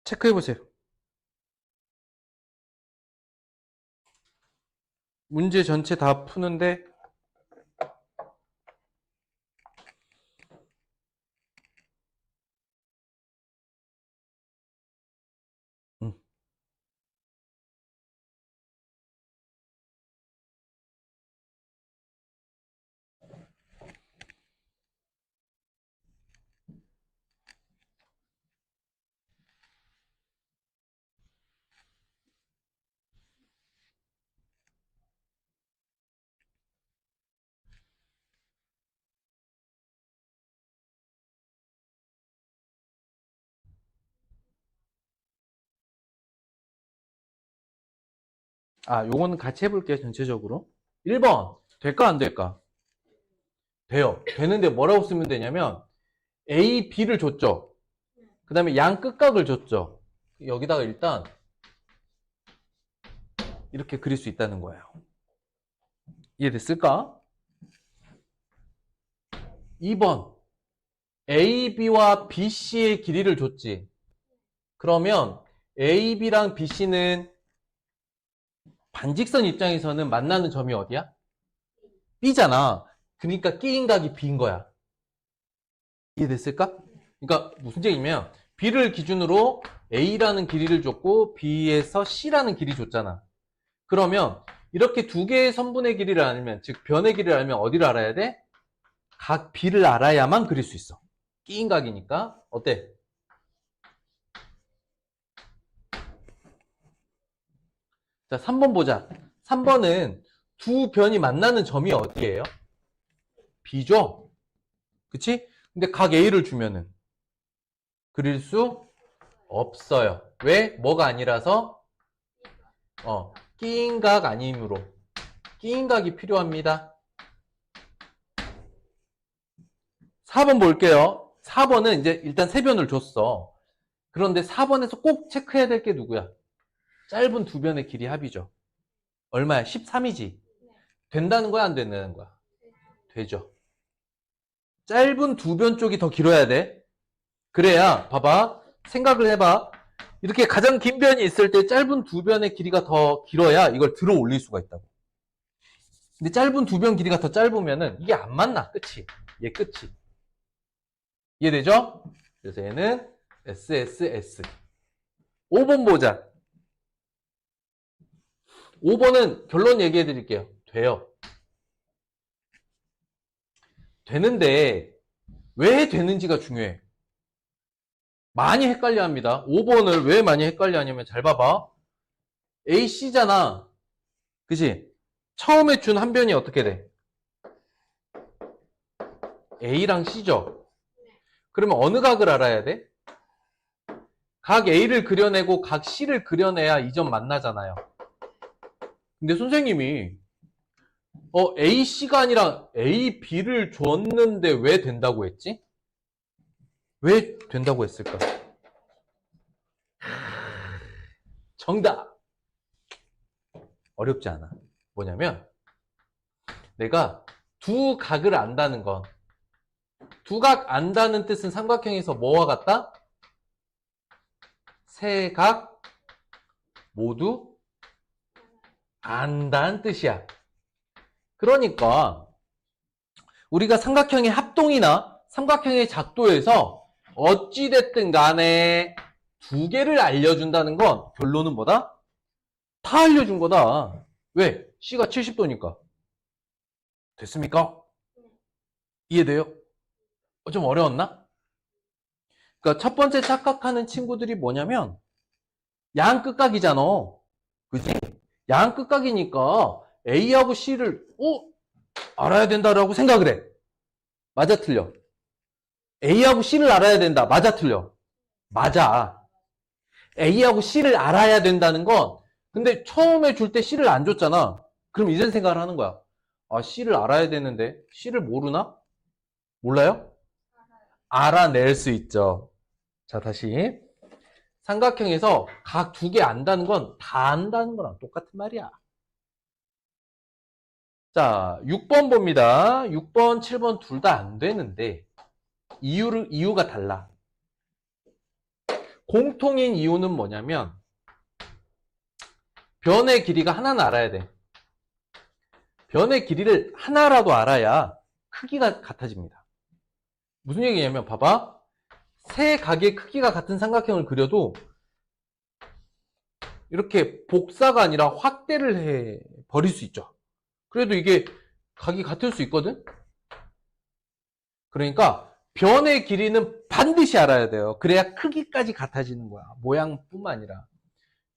체크해 보세요. 문제 전체 다 푸는데 음. 요거는 같이 해볼게요. 전체적으로. 1번 될까 안 될까? 돼요. 되는데 뭐라고 쓰면 되냐면 A, B를 줬죠. 그 다음에 양 끝각을 줬죠. 여기다가 일단 이렇게 그릴 수 있다는 거예요. 이해됐을까? 2번 A, B와 B, C의 길이를 줬지. 그러면 A, B랑 B, C는 반직선 입장에서는 만나는 점이 어디야? B잖아. 그러니까 끼인 각이 B인 거야. 이해됐을까? 그러니까 무슨 얘기냐면 B를 기준으로 A라는 길이를 줬고 B에서 C라는 길이 줬잖아. 그러면 이렇게 두 개의 선분의 길이를 알면, 즉 변의 길이를 알면 어디를 알아야 돼? 각 B를 알아야만 그릴 수 있어. 끼인 각이니까. 어때? 자, 3번 보자. 3번은 두 변이 만나는 점이 어디예요? B죠? 그치? 근데 각 A를 주면은 그릴 수 없어요. 왜? 뭐가 아니라서? 끼인 각 아니므로. 끼인 각이 필요합니다. 4번 볼게요. 4번은 이제 일단 세 변을 줬어. 그런데 4번에서 꼭 체크해야 될 게 누구야? 짧은 두 변의 길이 합이죠. 얼마야? 13이지? 된다는 거야? 안 된다는 거야? 되죠. 짧은 두 변 쪽이 더 길어야 돼. 그래야 봐봐. 생각을 해봐. 이렇게 가장 긴 변이 있을 때 짧은 두 변의 길이가 더 길어야 이걸 들어 올릴 수가 있다고. 근데 짧은 두 변 길이가 더 짧으면은 이게 안 맞나? 끝이. 얘 끝이. 이해되죠? 그래서 얘는 SSS. 5번 보자. 5번은 결론 얘기해 드릴게요. 돼요. 되는데 왜 되는지가 중요해. 많이 헷갈려 합니다. 5번을 왜 많이 헷갈려 하냐면 잘 봐봐. AC잖아. 그치? 처음에 준 한 변이 어떻게 돼? A랑 C죠? 그러면 어느 각을 알아야 돼? 각 A를 그려내고 각 C를 그려내야 이 점 만나잖아요. 근데 선생님이 AC가 아니라 AB를 줬는데 왜 된다고 했지? 왜 된다고 했을까? 정답! 어렵지 않아. 뭐냐면 내가 두 각을 안다는 건 두 각 안다는 뜻은 삼각형에서 뭐와 같다? 세 각 모두 안다는 뜻이야. 그러니까 우리가 삼각형의 합동이나 삼각형의 작도에서 어찌됐든 간에 두 개를 알려준다는 건 결론은 뭐다? 다 알려준 거다. 왜? C가 70도니까. 됐습니까? 이해돼요? 좀 어려웠나? 그러니까 첫 번째 착각하는 친구들이 뭐냐면 양끝각이잖아. 그지? 양끝각이니까 A하고 C를 알아야 된다라고 생각을 해. 맞아, 틀려? A하고 C를 알아야 된다. 맞아, 틀려? 맞아. A하고 C를 알아야 된다는 건 근데 처음에 줄 때 C를 안 줬잖아. 그럼 이런 생각을 하는 거야. 아, C를 알아야 되는데 C를 모르나? 몰라요? 알아낼 수 있죠. 자, 다시. 삼각형에서 각 두 개 안다는 건 다 안다는 거랑 똑같은 말이야. 자, 6번 봅니다. 6번, 7번 둘 다 안 되는데 이유가 달라. 공통인 이유는 뭐냐면 변의 길이가 하나는 알아야 돼. 변의 길이를 하나라도 알아야 크기가 같아집니다. 무슨 얘기냐면 봐봐. 세 각의 크기가 같은 삼각형을 그려도 이렇게 복사가 아니라 확대를 해 버릴 수 있죠. 그래도 이게 각이 같을 수 있거든? 그러니까 변의 길이는 반드시 알아야 돼요. 그래야 크기까지 같아지는 거야. 모양뿐만 아니라.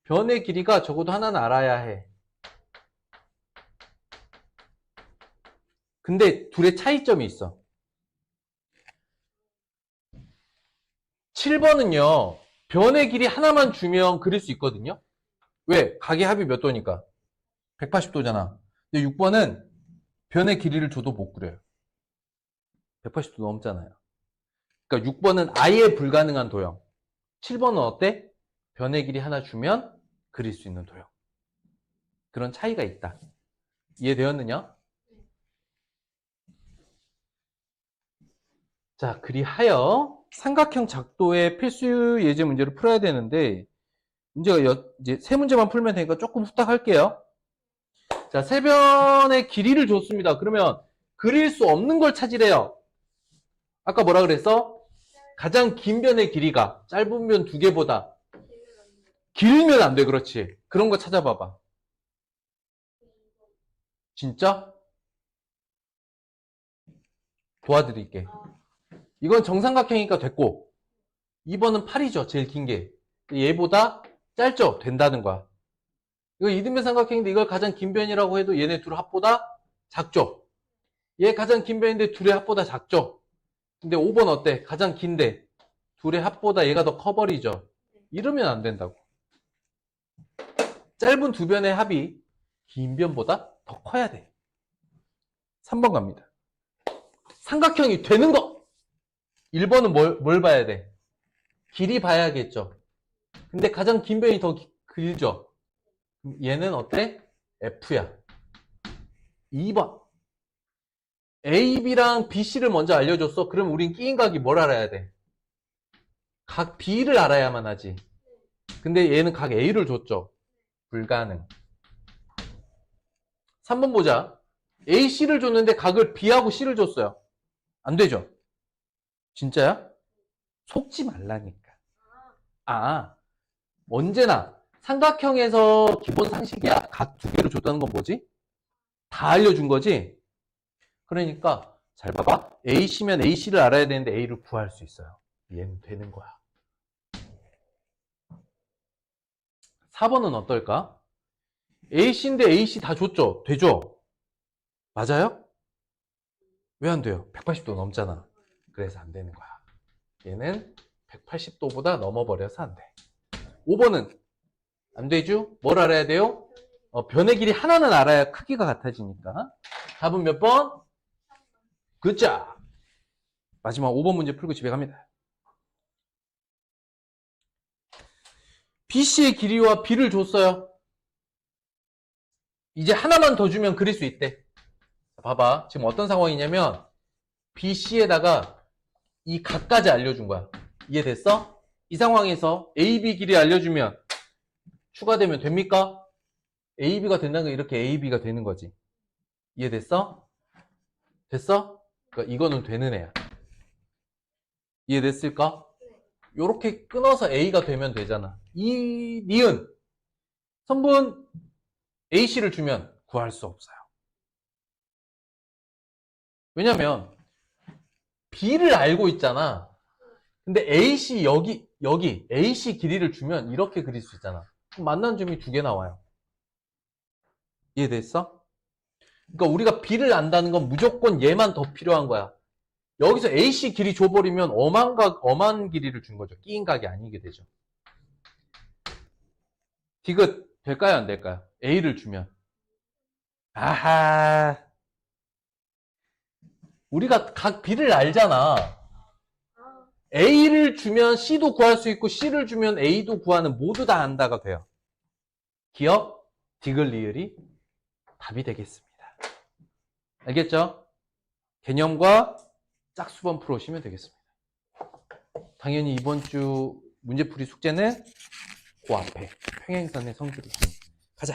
변의 길이가 적어도 하나는 알아야 해. 근데 둘의 차이점이 있어. 7번은요. 변의 길이 하나만 주면 그릴 수 있거든요. 왜? 각의 합이 몇 도니까? 180도잖아. 근데 6번은 변의 길이를 줘도 못 그려요. 180도 넘잖아요. 그러니까 6번은 아예 불가능한 도형. 7번은 어때? 변의 길이 하나 주면 그릴 수 있는 도형. 그런 차이가 있다. 이해되었느냐? 자, 그리하여 삼각형 작도의 필수 예제 문제를 풀어야 되는데 문제가 이제 세 문제만 풀면 되니까 조금 후딱 할게요. 자, 세 변의 길이를 줬습니다. 그러면 그릴 수 없는 걸 찾으래요. 아까 뭐라 그랬어? 가장 긴 변의 길이가 짧은 변 두 개보다 길면 안 돼. 그렇지. 그런 거 찾아봐봐. 진짜? 도와드릴게. 이건 정삼각형이니까 됐고 2번은 8이죠. 제일 긴 게. 얘보다 짧죠? 된다는 거야. 이거 이등변 삼각형인데 이걸 가장 긴 변이라고 해도 얘네 둘 합보다 작죠? 얘 가장 긴 변인데 둘의 합보다 작죠? 근데 5번 어때? 가장 긴데 둘의 합보다 얘가 더 커버리죠? 이러면 안 된다고. 짧은 두 변의 합이 긴 변보다 더 커야 돼. 3번 갑니다. 삼각형이 되는 거! 1번은 뭘 봐야 돼? 길이 봐야겠죠? 근데 가장 긴 변이 더 길죠? 얘는 어때? F야. 2번. A, B랑 B, C를 먼저 알려줬어. 그럼 우린 끼인 각이 뭘 알아야 돼? 각 B를 알아야만 하지. 근데 얘는 각 A를 줬죠. 불가능. 3번 보자. A, C를 줬는데 각을 B하고 C를 줬어요. 안 되죠? 진짜야? 속지 말라니까. 언제나 삼각형에서 기본 상식이야. 각 두 개를 줬다는 건 뭐지? 다 알려준 거지? 그러니까 잘 봐봐. A씨면 Ac를 알아야 되는데 A를 구할 수 있어요. 얘는 되는 거야. 4번은 어떨까? A씨인데 AC 다 줬죠? 되죠? 맞아요? 왜 안 돼요? 180도 넘잖아. 그래서 안 되는 거야. 얘는 180도보다 넘어버려서 안 돼. 5번은 안 되죠? 뭘 알아야 돼요? 변의 길이 하나는 알아야 크기가 같아지니까. 답은 몇 번? 굿자. 마지막 5번 문제 풀고 집에 갑니다. BC의 길이와 B를 줬어요. 이제 하나만 더 주면 그릴 수 있대. 봐봐. 지금 어떤 상황이냐면 BC에다가 이 각까지 알려준 거야. 이해됐어? 이 상황에서 AB 길이 알려주면 추가되면 됩니까? AB가 된다는 건 이렇게 AB가 되는 거지. 이해됐어? 됐어? 그러니까 이거는 되는 애야. 이해됐을까? 요렇게 끊어서 A가 되면 되잖아. 이 니은 선분 AC를 주면 구할 수 없어요. 왜냐면 B를 알고 있잖아. 근데 AC 여기 AC 길이를 주면 이렇게 그릴 수 있잖아. 만난 점이 2개 나와요. 이해됐어? 그러니까 우리가 B를 안다는 건 무조건 얘만 더 필요한 거야. 여기서 AC 길이 줘버리면 엄한 길이를 준 거죠. 끼인 각이 아니게 되죠. 디귿 될까요? 안 될까요? A를 주면. 아하. 우리가 각 B를 알잖아. A를 주면 C도 구할 수 있고 C를 주면 A도 구하는 모두 다 안다가 돼요. 기억, 디귿, 리을이 답이 되겠습니다. 알겠죠? 개념과 짝수번 풀어오시면 되겠습니다. 당연히 이번 주 문제풀이 숙제는 그 앞에 평행선의 성질이 있습니다. 가자.